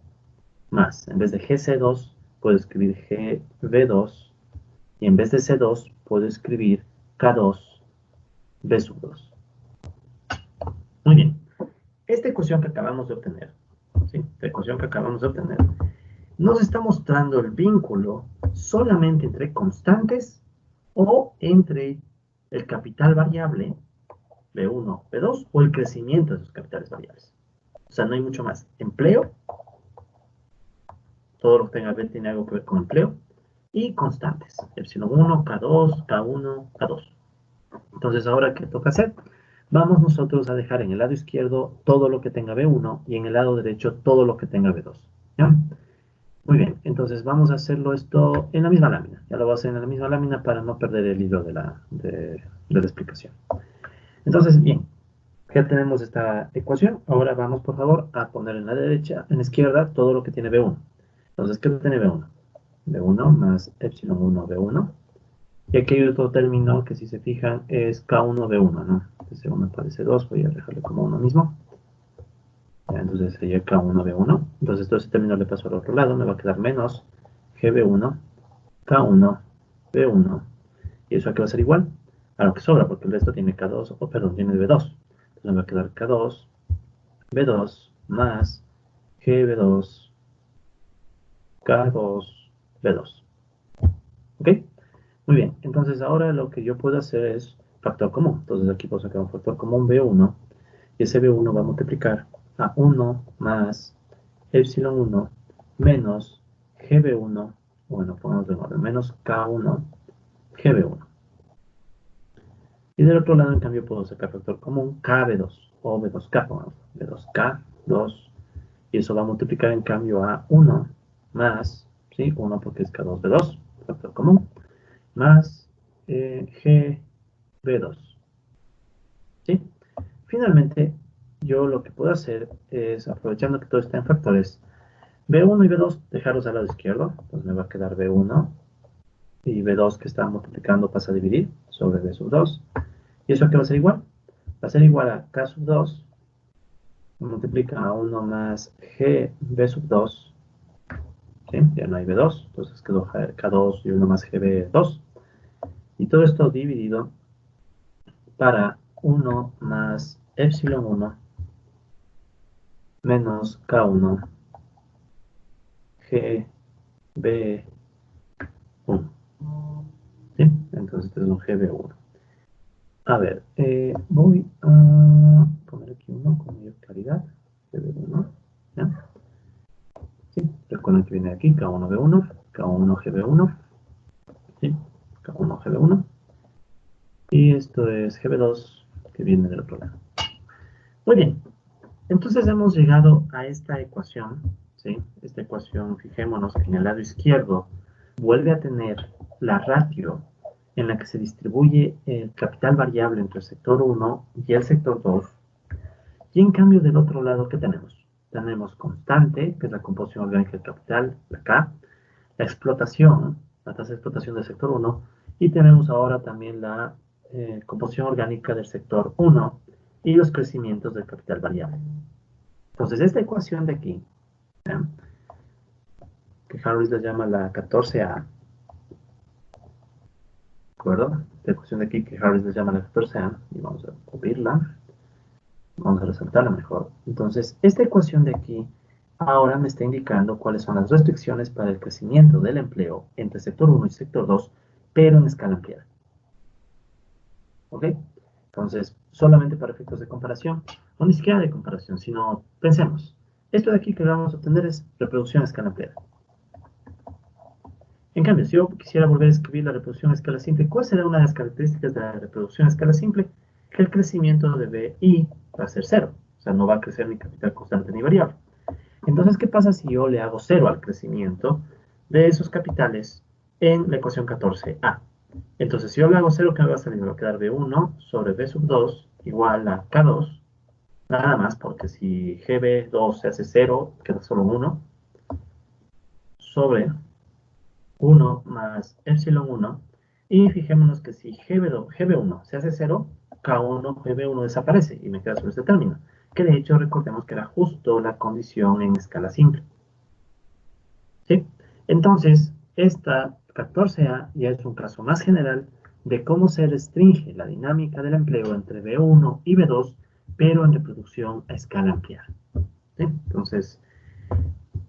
más. En vez de GC2 puedo escribir GB2. Y en vez de C2 puedo escribir K2 B sub 2. Muy bien. Esta ecuación que acabamos de obtener, ¿sí? Esta ecuación que acabamos de obtener, nos está mostrando el vínculo solamente entre constantes o entre el capital variable B1, B2 o el crecimiento de esos capitales variables. O sea, no hay mucho más. Empleo, todo lo que tenga B tiene algo que ver con empleo, y constantes, epsilon 1, K2, K1, K2. Entonces, ahora, ¿qué toca hacer? Vamos nosotros a dejar en el lado izquierdo todo lo que tenga B1 y en el lado derecho todo lo que tenga B2. ¿Ya? Muy bien, entonces vamos a hacerlo esto en la misma lámina. Ya lo voy a hacer en la misma lámina para no perder el hilo de la explicación. Entonces, bien, ya tenemos esta ecuación. Ahora vamos, por favor, a poner en la derecha, en la izquierda, todo lo que tiene B1. Entonces, ¿qué tiene B1? B1 más epsilon 1 B1. Y aquí hay otro término que, si se fijan, es K1 B1, ¿no? Entonces, 1 parece 2, voy a dejarlo como uno mismo. Entonces sería K1 B1. Entonces todo ese término le paso al otro lado, me va a quedar menos GB1, K1, B1. Y eso aquí va a ser igual a lo que sobra, porque el resto tiene K2, perdón, tiene B2. Entonces me va a quedar K2, B2 más GB2, K2, B2. ¿Ok? Muy bien. Entonces ahora lo que yo puedo hacer es factor común. Entonces aquí puedo sacar un factor común B1. Y ese B1 va a multiplicar a 1 más epsilon 1 menos GB1, bueno, pongamos en orden, menos K1 GB1. Y del otro lado, en cambio, puedo sacar factor común KB2 o B2K, pongamos, B2K2, y eso va a multiplicar en cambio a 1 más, ¿sí? 1 porque es K2B2, factor común, más GB2, ¿sí? Finalmente, yo lo que puedo hacer es, aprovechando que todo está en factores, B1 y B2 dejarlos al lado izquierdo, entonces me va a quedar B1 y B2 que está multiplicando pasa a dividir sobre B sub 2. ¿Y eso qué va a ser igual? Va a ser igual a K sub 2 multiplica a 1 más G B sub 2. ¿Sí? Ya no hay B2, entonces quedó K2 y 1 más GB2. Y todo esto dividido para 1 más epsilon 1 menos K1 GB1. ¿Sí? Entonces este es un GB1. A ver, voy a poner aquí uno con mayor claridad. GB1. ¿Ya? Sí, recuerden que viene aquí K1B1, K1GB1. ¿Sí? K1GB1. Y esto es GB2 que viene del otro lado. Muy bien. Entonces hemos llegado a esta ecuación. ¿Sí? Esta ecuación, fijémonos que en el lado izquierdo vuelve a tener la ratio en la que se distribuye el capital variable entre el sector 1 y el sector 2. Y en cambio del otro lado, ¿qué tenemos? Tenemos constante, que es la composición orgánica del capital, la K, la explotación, la tasa de explotación del sector 1, y tenemos ahora también la composición orgánica del sector 1 y los crecimientos del capital variable. Entonces, esta ecuación de aquí, ¿eh? que Harris la llama la 14A, ¿de acuerdo? Esta ecuación de aquí que Harris le llama la 14A, y vamos a cubrirla, vamos a resaltarla mejor. Entonces, esta ecuación de aquí ahora me está indicando cuáles son las restricciones para el crecimiento del empleo entre sector 1 y sector 2, pero en escala ampliada. ¿Ok? Entonces, solamente para efectos de comparación, o ni siquiera de comparación, sino pensemos, esto de aquí que vamos a obtener es reproducción a escala ampliada. En cambio, si yo quisiera volver a escribir la reproducción a escala simple, ¿cuál será una de las características de la reproducción a escala simple? Que el crecimiento de BI va a ser cero. O sea, no va a crecer ni capital constante ni variable. Entonces, ¿qué pasa si yo le hago cero al crecimiento de esos capitales en la ecuación 14A? Entonces, si yo le hago 0, ¿qué me va a salir? Me va a quedar B1 sobre B sub 2 igual a K2. Nada más, porque si GB2 se hace 0, queda solo 1. Sobre 1 más epsilon 1. Y fijémonos que si GB1 se hace 0, K1, GB1 desaparece y me queda solo este término. Que de hecho recordemos que era justo la condición en escala simple. ¿Sí? Entonces, esta 14A ya es un caso más general de cómo se restringe la dinámica del empleo entre B1 y B2, pero en reproducción a escala ampliada. ¿Sí? Entonces,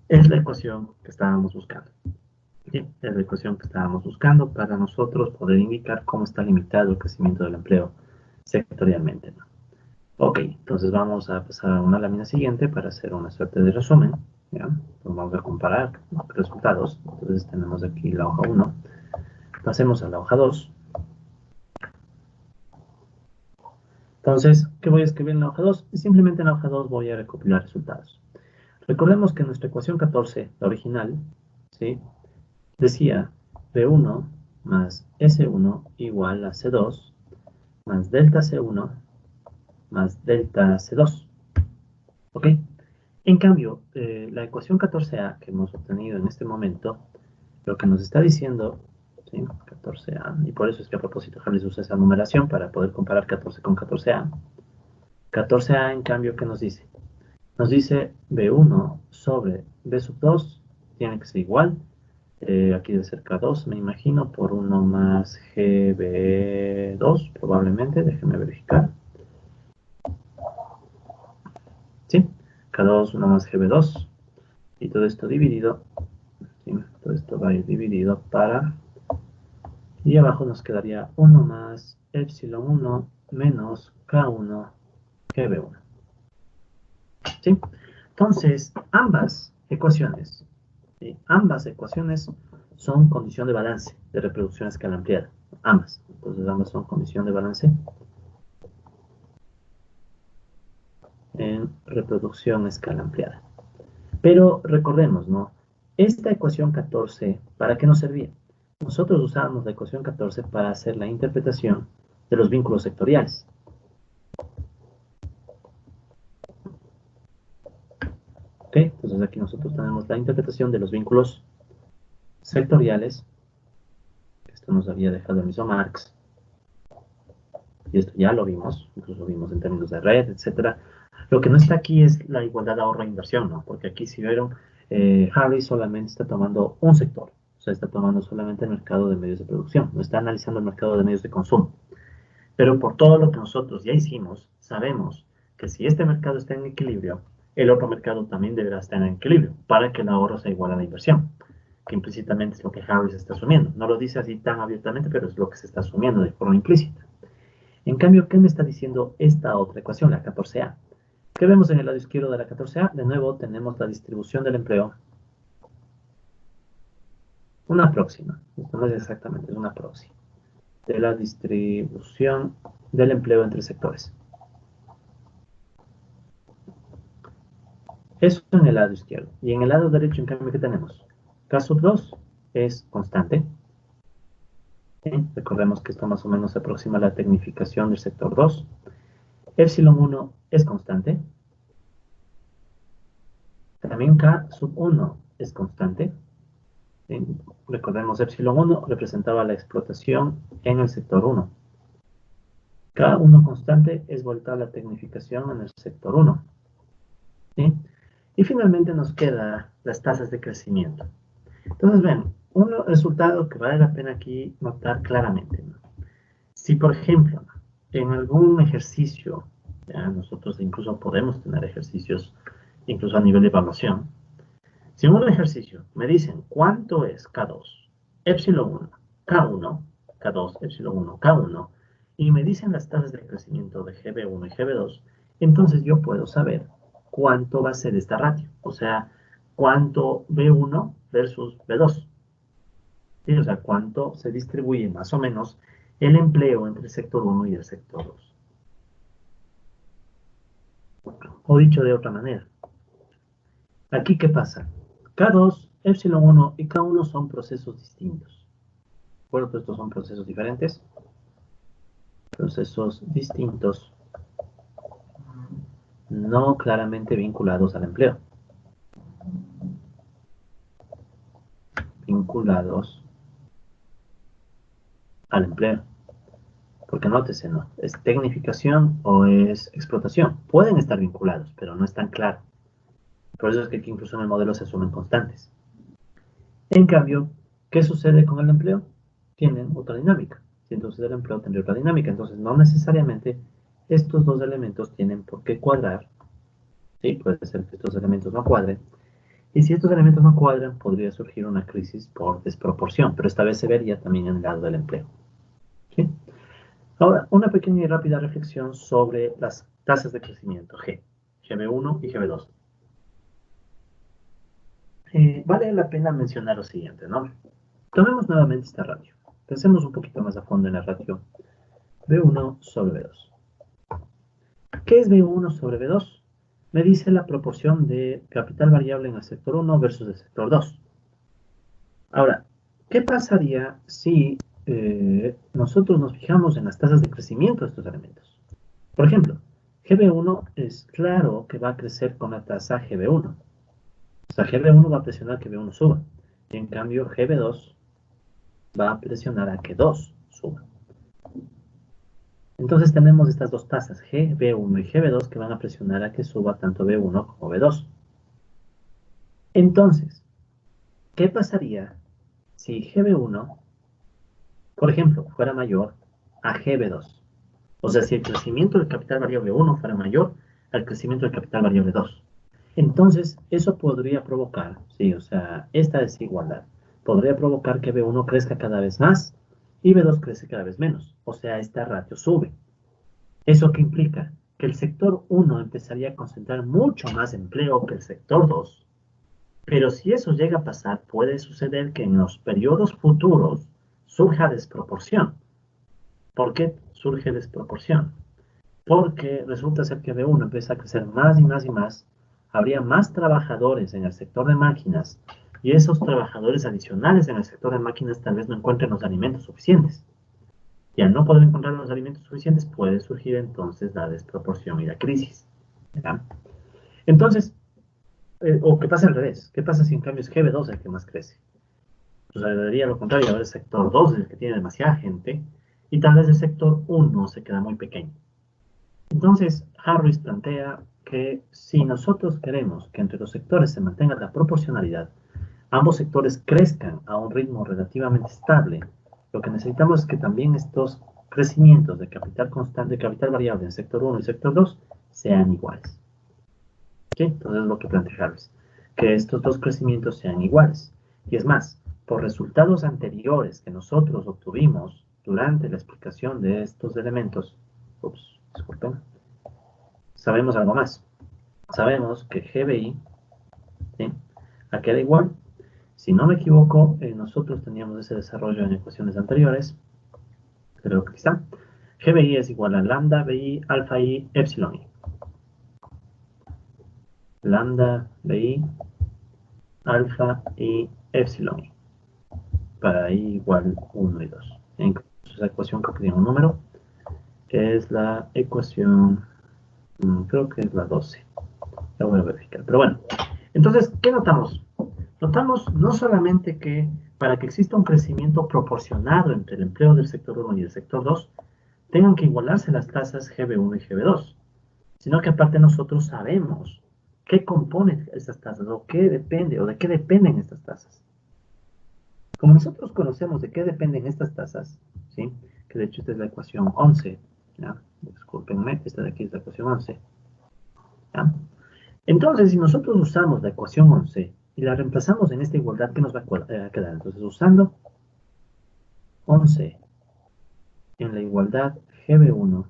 es la ecuación que estábamos buscando. ¿Sí? Es la ecuación que estábamos buscando para nosotros poder indicar cómo está limitado el crecimiento del empleo sectorialmente, ¿no? Ok, entonces vamos a pasar a una lámina siguiente para hacer una suerte de resumen. ¿Ya? Pues vamos a comparar resultados. Entonces tenemos aquí la hoja 1. Pasemos a la hoja 2. Entonces, ¿qué voy a escribir en la hoja 2? Simplemente en la hoja 2 voy a recopilar resultados. Recordemos que nuestra ecuación 14, la original, ¿sí?, decía B1 más S1 igual a C2 más delta C1 más delta C2. ¿Ok? En cambio, la ecuación 14A que hemos obtenido en este momento, lo que nos está diciendo, ¿sí?, 14A, y por eso es que a propósito les usa esa numeración para poder comparar 14 con 14A. 14A, en cambio, ¿qué nos dice? Nos dice B1 sobre B sub 2 tiene que ser igual. Aquí de cerca 2, me imagino, por 1 más GB2, probablemente. Déjenme verificar. ¿Sí? K2, 1 más GB2. Y todo esto dividido. ¿Sí? Todo esto va a ir dividido para... Y abajo nos quedaría 1 más epsilon 1 menos K1 GB1. ¿Sí? Entonces, ambas ecuaciones son condición de balance de reproducción a escala ampliada. Ambas. Entonces, ambas son condición de balance en reproducción a escala ampliada. Pero recordemos, ¿no? Esta ecuación 14, ¿para qué nos servía? Nosotros usábamos la ecuación 14 para hacer la interpretación de los vínculos sectoriales. ¿Ok? Entonces aquí nosotros tenemos la interpretación de los vínculos sectoriales. Esto nos había dejado el mismo Marx. Y esto ya lo vimos, incluso lo vimos en términos de red, etc. Lo que no está aquí es la igualdad ahorro-inversión, ¿no? Porque aquí, si vieron, Harry solamente está tomando un sector. O sea, está tomando solamente el mercado de medios de producción. No está analizando el mercado de medios de consumo. Pero por todo lo que nosotros ya hicimos, sabemos que si este mercado está en equilibrio, el otro mercado también deberá estar en equilibrio para que el ahorro sea igual a la inversión, que implícitamente es lo que Harris está asumiendo. No lo dice así tan abiertamente, pero es lo que se está asumiendo de forma implícita. En cambio, ¿qué me está diciendo esta otra ecuación, la 14A? ¿Qué vemos en el lado izquierdo de la 14A? De nuevo, tenemos la distribución del empleo. Una próxima. Esto no es exactamente, es una próxima. De la distribución del empleo entre sectores. Eso en el lado izquierdo. Y en el lado derecho, en cambio, ¿qué tenemos? K sub 2 es constante. ¿Sí? Recordemos que esto más o menos se aproxima a la tecnificación del sector 2. Epsilon 1 es constante. También K sub 1 es constante. ¿Sí? Recordemos, epsilon 1 representaba la explotación en el sector 1. K1 constante es vuelta a la tecnificación en el sector 1. ¿Sí? Y finalmente nos quedan las tasas de crecimiento. Entonces, ven, un resultado que vale la pena aquí notar claramente, ¿no? Si, por ejemplo, en algún ejercicio, ya nosotros incluso podemos tener ejercicios, incluso a nivel de evaluación, si en un ejercicio me dicen cuánto es K2, epsilon 1, K1, K2, epsilon 1, K1, y me dicen las tasas de crecimiento de GB1 y GB2, entonces yo puedo saber cuánto va a ser esta ratio, o sea, cuánto B1 versus B2. ¿Sí? O sea, cuánto se distribuye más o menos el empleo entre el sector 1 y el sector 2. O dicho de otra manera, aquí ¿qué pasa? K2, epsilon 1 y K1 son procesos distintos. acuerdo, estos son procesos diferentes, procesos distintos, no claramente vinculados al empleo. Vinculados al empleo. Porque nótese, ¿no? ¿Es tecnificación o es explotación? Pueden estar vinculados, pero no es tan claro. Por eso es que aquí incluso en el modelo se asumen constantes. En cambio, ¿qué sucede con el empleo? Tienen otra dinámica. Si entonces el empleo tendría otra dinámica, entonces no necesariamente estos dos elementos tienen por qué cuadrar. Sí, puede ser que estos elementos no cuadren. Y si estos elementos no cuadran, podría surgir una crisis por desproporción, pero esta vez se vería también en el lado del empleo. ¿Sí? Ahora, una pequeña y rápida reflexión sobre las tasas de crecimiento G, GB1 y GB2. Vale la pena mencionar lo siguiente, ¿no? Tomemos nuevamente esta ratio. Pensemos un poquito más a fondo en la ratio B1 sobre B2. ¿Qué es B1 sobre B2? Me dice la proporción de capital variable en el sector 1 versus el sector 2. Ahora, ¿qué pasaría si nosotros nos fijamos en las tasas de crecimiento de estos elementos? Por ejemplo, GB1 es claro que va a crecer con la tasa GB1. O sea, GB1 va a presionar que B1 suba. Y en cambio, GB2 va a presionar a que 2 suba. Entonces tenemos estas dos tasas, GB1 y GB2, que van a presionar a que suba tanto B1 como B2. Entonces, ¿qué pasaría si GB1, por ejemplo, fuera mayor a GB2? O sea, si el crecimiento del capital variable 1 fuera mayor al crecimiento del capital variable 2. Entonces, eso podría provocar, sí, o sea, esta desigualdad podría provocar que B1 crezca cada vez más y B2 crece cada vez menos. O sea, esta ratio sube. ¿Eso qué implica? Que el sector 1 empezaría a concentrar mucho más empleo que el sector 2. Pero si eso llega a pasar, puede suceder que en los periodos futuros surja desproporción. ¿Por qué surge desproporción? Porque resulta ser que B1 empieza a crecer más y más y más, habría más trabajadores en el sector de máquinas y esos trabajadores adicionales en el sector de máquinas tal vez no encuentren los alimentos suficientes. Y al no poder encontrar los alimentos suficientes puede surgir entonces la desproporción y la crisis. ¿Ya? Entonces, o que pasa al revés, ¿qué pasa si en cambio es GB2 el que más crece? Pues debería lo contrario, ahora el sector 2 es el que tiene demasiada gente y tal vez el sector 1 se queda muy pequeño. Entonces, Harris plantea que si nosotros queremos que entre los sectores se mantenga la proporcionalidad, ambos sectores crezcan a un ritmo relativamente estable, lo que necesitamos es que también estos crecimientos de capital constante, de capital variable en sector 1 y sector 2 sean iguales. ¿Sí? Entonces es lo que plantea Harris, que estos dos crecimientos sean iguales. Y es más, por resultados anteriores que nosotros obtuvimos durante la explicación de estos elementos, disculpen, sabemos algo más. Sabemos que GBI, ¿sí?, a queda igual. Si no me equivoco, nosotros teníamos ese desarrollo en ecuaciones anteriores. Creo que aquí está. GBI es igual a lambda, BI, alfa I, epsilon I. Lambda, BI, alfa y epsilon I. Para I igual 1 y 2. Incluso esa ecuación creo que tiene un número. Es la ecuación, creo que es la 12. La voy a verificar. Pero bueno, entonces, ¿qué notamos? Notamos no solamente que para que exista un crecimiento proporcionado entre el empleo del sector 1 y el sector 2, tengan que igualarse las tasas GB1 y GB2, sino que aparte nosotros sabemos qué componen estas tasas, o qué depende, o de qué dependen estas tasas. Como nosotros conocemos de qué dependen estas tasas, ¿sí?, que de hecho esta es la ecuación 11, ¿ya? Discúlpenme, esta de aquí es la ecuación 11, ¿ya? Entonces, si nosotros usamos la ecuación 11 y la reemplazamos en esta igualdad, ¿qué nos va a quedar? Entonces, usando 11 en la igualdad GB1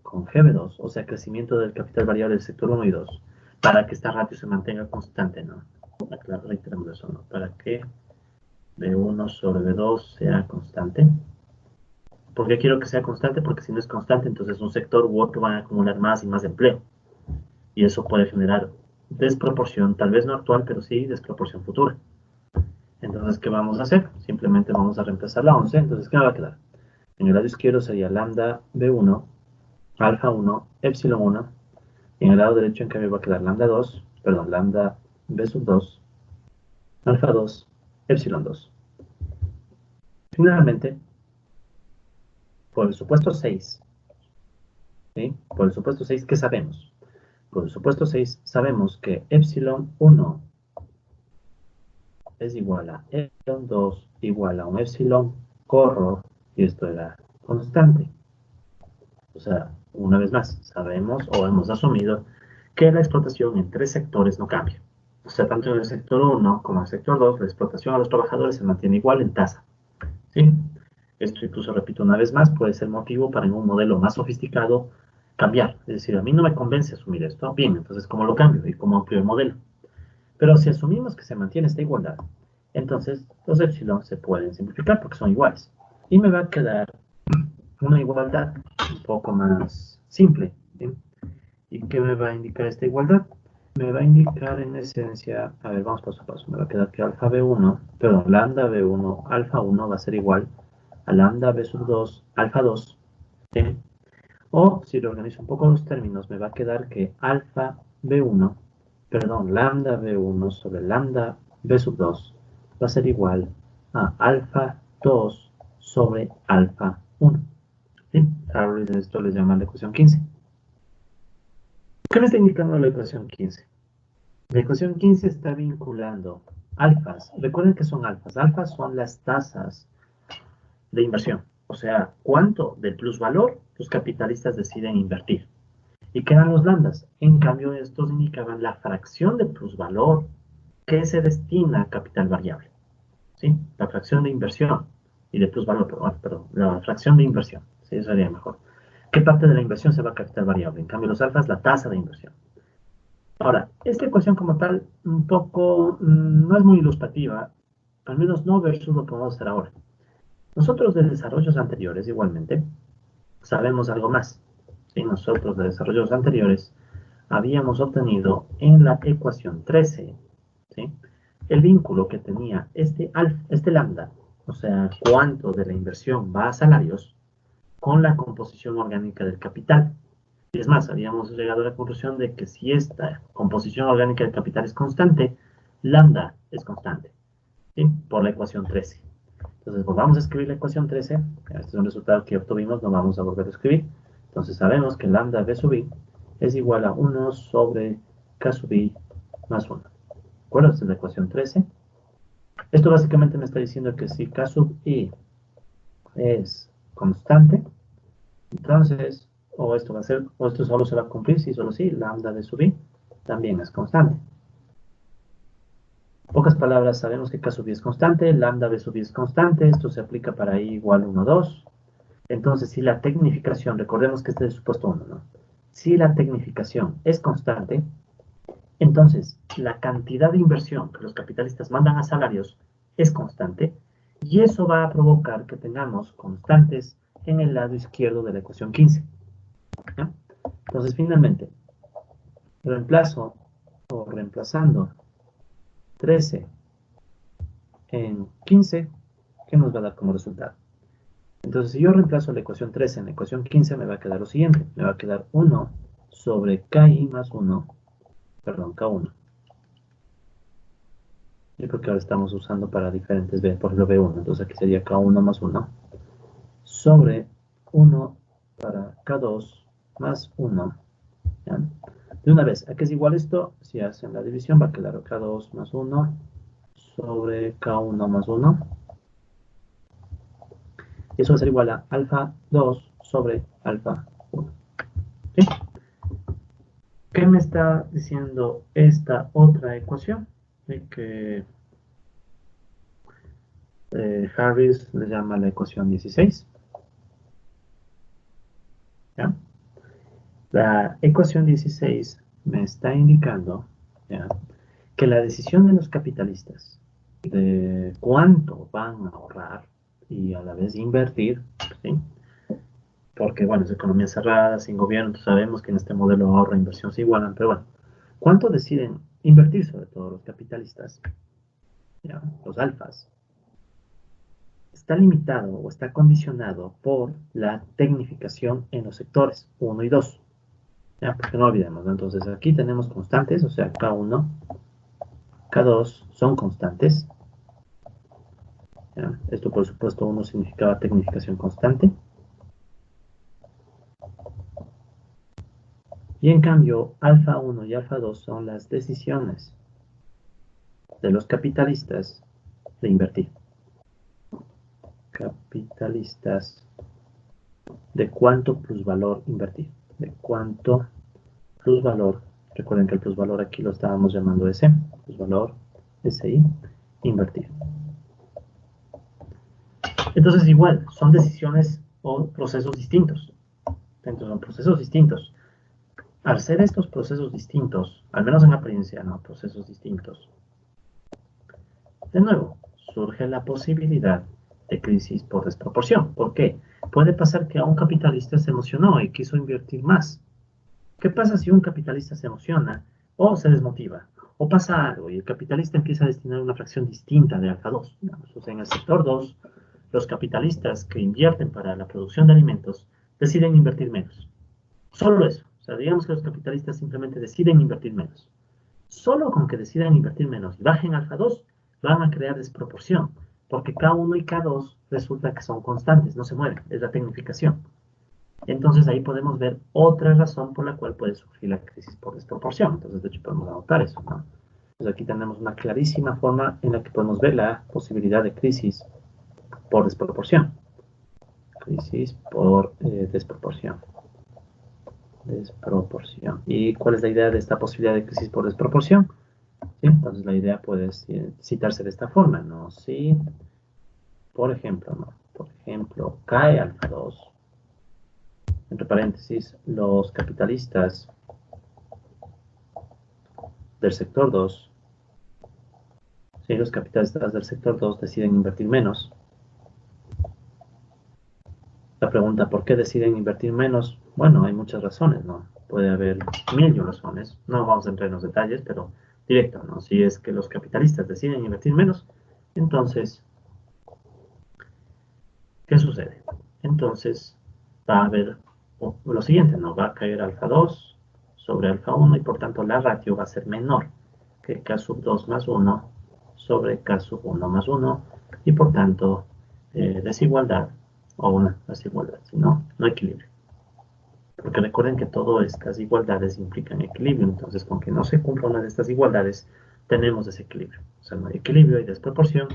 con GB2, o sea, crecimiento del capital variable del sector 1 y 2, para que esta ratio se mantenga constante, ¿no? Reiteramos eso, ¿no? Para que B1 sobre B2 sea constante. ¿Por qué quiero que sea constante? Porque si no es constante, entonces un sector u otro van a acumular más y más empleo. Y eso puede generar desproporción, tal vez no actual, pero sí desproporción futura. Entonces, ¿qué vamos a hacer? Simplemente vamos a reemplazar la 11. Entonces, ¿qué me va a quedar? En el lado izquierdo sería lambda B1, alfa 1, epsilon 1. Y en el lado derecho, en cambio, va a quedar lambda 2, perdón, lambda B sub 2, alfa 2, epsilon 2. Finalmente, por el supuesto 6, ¿sí? Por el supuesto 6, ¿qué sabemos? Por el supuesto 6, sabemos que epsilon 1 es igual a epsilon 2 igual a un epsilon corro, y esto era constante. O sea, una vez más, sabemos o hemos asumido que la explotación en 3 sectores no cambia. O sea, tanto en el sector 1 como en el sector 2, la explotación a los trabajadores se mantiene igual en tasa. ¿Sí? Esto incluso, repito una vez más, puede ser motivo para en un modelo más sofisticado cambiar. Es decir, a mí no me convence asumir esto. Bien, entonces, ¿cómo lo cambio? Y cómo amplío el modelo. Pero si asumimos que se mantiene esta igualdad, entonces los epsilon se pueden simplificar porque son iguales. Y me va a quedar una igualdad un poco más simple. ¿Sí? ¿Y qué me va a indicar esta igualdad? Me va a indicar en esencia, a ver, vamos paso a paso. Me va a quedar que alfa B1, perdón, lambda B1, alfa 1 va a ser igual a lambda B sub 2, alfa 2. ¿Sí? O si lo organizo un poco los términos, me va a quedar que alfa B1, perdón, lambda B1 sobre lambda B sub 2 va a ser igual a alfa 2 sobre alfa 1. ¿Sí? Ahora esto les llama la ecuación 15. ¿Qué me está indicando la ecuación 15? La ecuación 15 está vinculando alfas. Recuerden que son alfas. Alfas son las tasas de inversión. O sea, cuánto del plusvalor los capitalistas deciden invertir. ¿Y qué eran los lambdas? En cambio, estos indicaban la fracción de plusvalor que se destina a capital variable. ¿Sí? La fracción de inversión y de plusvalor, perdón, la fracción de inversión. Sí, eso sería mejor. ¿Qué parte de la inversión se va a capital variable? En cambio, los alfas, la tasa de inversión. Ahora, esta ecuación como tal, un poco, no es muy ilustrativa, al menos no versus lo que vamos a hacer ahora. Nosotros de desarrollos anteriores, igualmente, sabemos algo más. ¿Sí? Nosotros de desarrollos anteriores habíamos obtenido en la ecuación 13, ¿sí? El vínculo que tenía este lambda, o sea, cuánto de la inversión va a salarios, con la composición orgánica del capital. Y es más, habíamos llegado a la conclusión de que si esta composición orgánica del capital es constante, lambda es constante, ¿sí? Por la ecuación 13. Entonces, volvamos a escribir la ecuación 13. Este es un resultado que obtuvimos, no vamos a volver a escribir. Entonces, sabemos que lambda b sub i es igual a 1 sobre k sub i más 1. ¿De acuerdo? Esta es la ecuación 13. Esto básicamente me está diciendo que si k sub i es constante, entonces, o esto va a ser, o esto solo se va a cumplir si solo si lambda b sub i también es constante. En pocas palabras, sabemos que k sub i es constante, lambda b sub i es constante, esto se aplica para i igual 1, 2. Entonces, si la tecnificación, recordemos que este es el supuesto 1, ¿no? Si la tecnificación es constante, entonces la cantidad de inversión que los capitalistas mandan a salarios es constante, y eso va a provocar que tengamos constantes en el lado izquierdo de la ecuación 15. ¿Ya? Entonces, finalmente, reemplazando 13 en 15, ¿qué nos va a dar como resultado? Entonces, si yo reemplazo la ecuación 13 en la ecuación 15, me va a quedar lo siguiente. Me va a quedar 1 sobre KI más 1, perdón, K1. Yo creo que ahora estamos usando para diferentes B, por ejemplo B1. Entonces aquí sería K1 más 1 sobre 1 para K2 más 1. ¿Ya? De una vez, ¿a qué es igual esto? Si hacen la división va a quedar K2 más 1 sobre K1 más 1. Y eso va a ser igual a alfa 2 sobre alfa 1. ¿Sí? ¿Qué me está diciendo esta otra ecuación? Que Harris le llama la ecuación 16. ¿Ya? La ecuación 16 me está indicando, ¿ya?, que la decisión de los capitalistas de cuánto van a ahorrar y a la vez invertir, ¿sí? Porque, bueno, es economía cerrada, sin gobierno, sabemos que en este modelo ahorro e inversión se igualan, pero bueno, ¿cuánto deciden invertir sobre todo los capitalistas? ¿ya? Los alfas, está limitado o está condicionado por la tecnificación en los sectores 1 y 2. ¿Ya? Porque no olvidemos, ¿no? Entonces aquí tenemos constantes, o sea, K1, K2 son constantes. ¿Ya? Esto por supuesto 1 significaba tecnificación constante. Y en cambio, alfa 1 y alfa 2 son las decisiones de los capitalistas de invertir. Capitalistas de cuánto plusvalor invertir. De cuánto plusvalor. Recuerden que el plusvalor aquí lo estábamos llamando S. Plusvalor, SI, invertir. Entonces igual, son decisiones o procesos distintos. Entonces son procesos distintos. Al ser estos procesos distintos, al menos en apariencia, no, procesos distintos, de nuevo, surge la posibilidad de crisis por desproporción. ¿Por qué? Puede pasar que a un capitalista se emocionó y quiso invertir más. ¿Qué pasa si un capitalista se emociona o se desmotiva? O pasa algo y el capitalista empieza a destinar una fracción distinta de alfa 2. O sea, en el sector 2, los capitalistas que invierten para la producción de alimentos deciden invertir menos. Solo eso. O sea, digamos que los capitalistas simplemente deciden invertir menos. Solo con que decidan invertir menos y bajen alfa 2, van a crear desproporción, porque K1 y K2 resulta que son constantes, no se mueven, es la tecnificación. Entonces ahí podemos ver otra razón por la cual puede surgir la crisis por desproporción. Entonces, de hecho, podemos anotar eso, ¿no? Entonces aquí tenemos una clarísima forma en la que podemos ver la posibilidad de crisis por desproporción. Crisis por desproporción. Desproporción. ¿Y cuál es la idea de esta posibilidad de crisis por desproporción? ¿Sí? Entonces la idea puede citarse de esta forma, ¿no? Si, por ejemplo, ¿no? Por ejemplo, cae alfa 2, entre paréntesis, los capitalistas del sector 2, si los capitalistas del sector 2 deciden invertir menos, la pregunta, ¿por qué deciden invertir menos? Bueno, hay muchas razones, ¿no? Puede haber mil razones, no vamos a entrar en los detalles, pero directo, ¿no? Si es que los capitalistas deciden invertir menos, entonces, ¿qué sucede? Entonces, va a haber lo siguiente, ¿no? Va a caer alfa 2 sobre alfa 1 y por tanto la ratio va a ser menor que K sub 2 más 1 sobre K sub 1 más 1 y por tanto desigualdad o una desigualdad, sino no equilibrio. Porque recuerden que todas estas igualdades implican equilibrio, entonces con que no se cumpla una de estas igualdades tenemos desequilibrio. O sea, no hay equilibrio, hay desproporción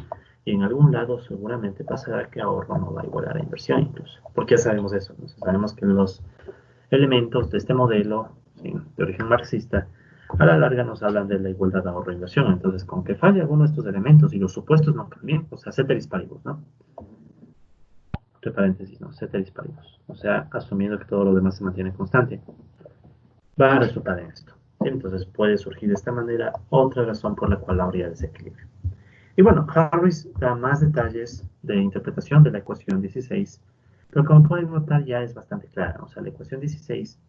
y en algún lado seguramente pasará que ahorro no va a igualar a inversión incluso. ¿Por qué sabemos eso? Entonces, sabemos que los elementos de este modelo, ¿sí?, de origen marxista, a la larga nos hablan de la igualdad de ahorro-inversión. Entonces, con que falle alguno de estos elementos y los supuestos no cambien, o sea, ceteris paribus, ¿no? Entre paréntesis, ¿no? Ceteris paribus. O sea, asumiendo que todo lo demás se mantiene constante, va a resultar en esto. ¿Sí? Entonces, puede surgir de esta manera otra razón por la cual habría desequilibrio. Y bueno, Harris da más detalles de interpretación de la ecuación 16, pero como pueden notar ya es bastante clara. O sea, la ecuación 16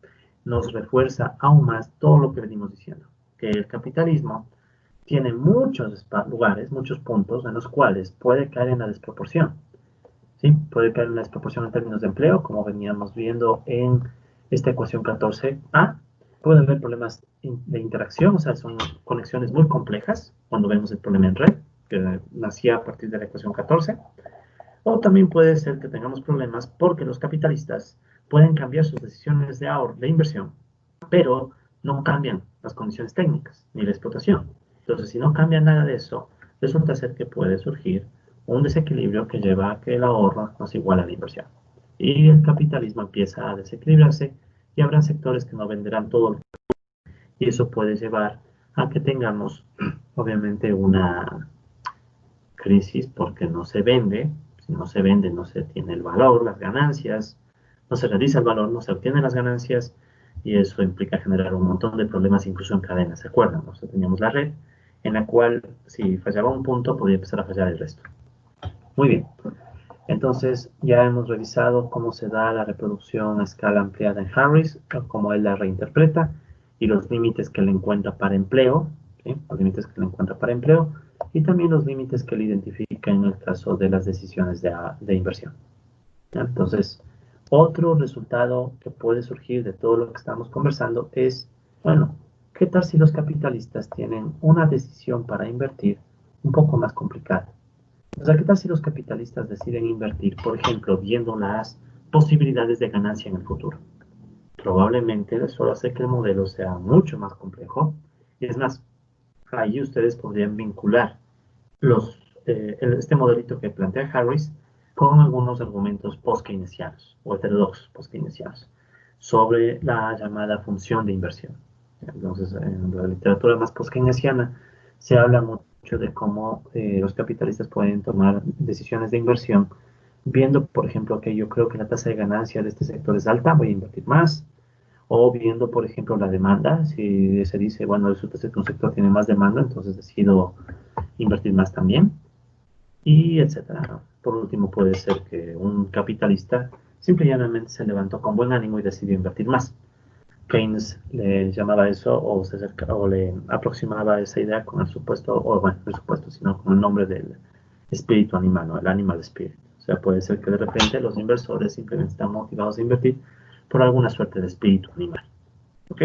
nos refuerza aún más todo lo que venimos diciendo, que el capitalismo tiene muchos lugares, muchos puntos en los cuales puede caer en la desproporción. ¿Sí? Puede caer en la desproporción en términos de empleo, como veníamos viendo en esta ecuación 14a. Puede haber problemas de interacción, o sea, son conexiones muy complejas cuando vemos el problema en red, que nacía a partir de la ecuación 14. O también puede ser que tengamos problemas porque los capitalistas pueden cambiar sus decisiones de ahorro, de inversión, pero no cambian las condiciones técnicas ni la explotación. Entonces, si no cambia nada de eso, resulta ser que puede surgir un desequilibrio que lleva a que el ahorro no se iguala a la inversión. Y el capitalismo empieza a desequilibrarse y habrá sectores que no venderán todo. Y eso puede llevar a que tengamos, obviamente, una crisis porque no se vende. Si no se vende, no se tiene el valor, las ganancias, no se realiza el valor, no se obtienen las ganancias, y eso implica generar un montón de problemas incluso en cadenas, ¿se acuerdan? O sea, teníamos la red en la cual si fallaba un punto podía empezar a fallar el resto. Muy bien, entonces ya hemos revisado cómo se da la reproducción a escala ampliada en Harris, cómo él la reinterpreta y los límites que le encuentra para empleo, ¿sí? Los límites que le encuentra para empleo. y también los límites que él identifica en el caso de las decisiones de inversión. ¿Ya? Entonces, otro resultado que puede surgir de todo lo que estamos conversando es, bueno, ¿qué tal si los capitalistas tienen una decisión para invertir un poco más complicada? O sea, ¿qué tal si los capitalistas deciden invertir, por ejemplo, viendo las posibilidades de ganancia en el futuro? Probablemente eso hace que el modelo sea mucho más complejo. Y es más, ahí ustedes podrían vincular este modelito que plantea Harris con algunos argumentos post-keynesianos o heterodoxos post-keynesianos sobre la llamada función de inversión. Entonces, en la literatura más post-keynesiana se habla mucho de cómo los capitalistas pueden tomar decisiones de inversión viendo, por ejemplo, que yo creo que la tasa de ganancia de este sector es alta, voy a invertir más, o viendo, por ejemplo, la demanda, si se dice, bueno, resulta ser que un sector tiene más demanda, entonces decido invertir más también, y etcétera. Por último, puede ser que un capitalista simple y llanamente se levantó con buen ánimo y decidió invertir más. Keynes le llamaba eso o le aproximaba esa idea con el supuesto, o bueno, no el supuesto, sino con el nombre del espíritu animal, ¿no? El animal spirit. O sea, puede ser que de repente los inversores simplemente están motivados a invertir por alguna suerte de espíritu animal. ¿Ok?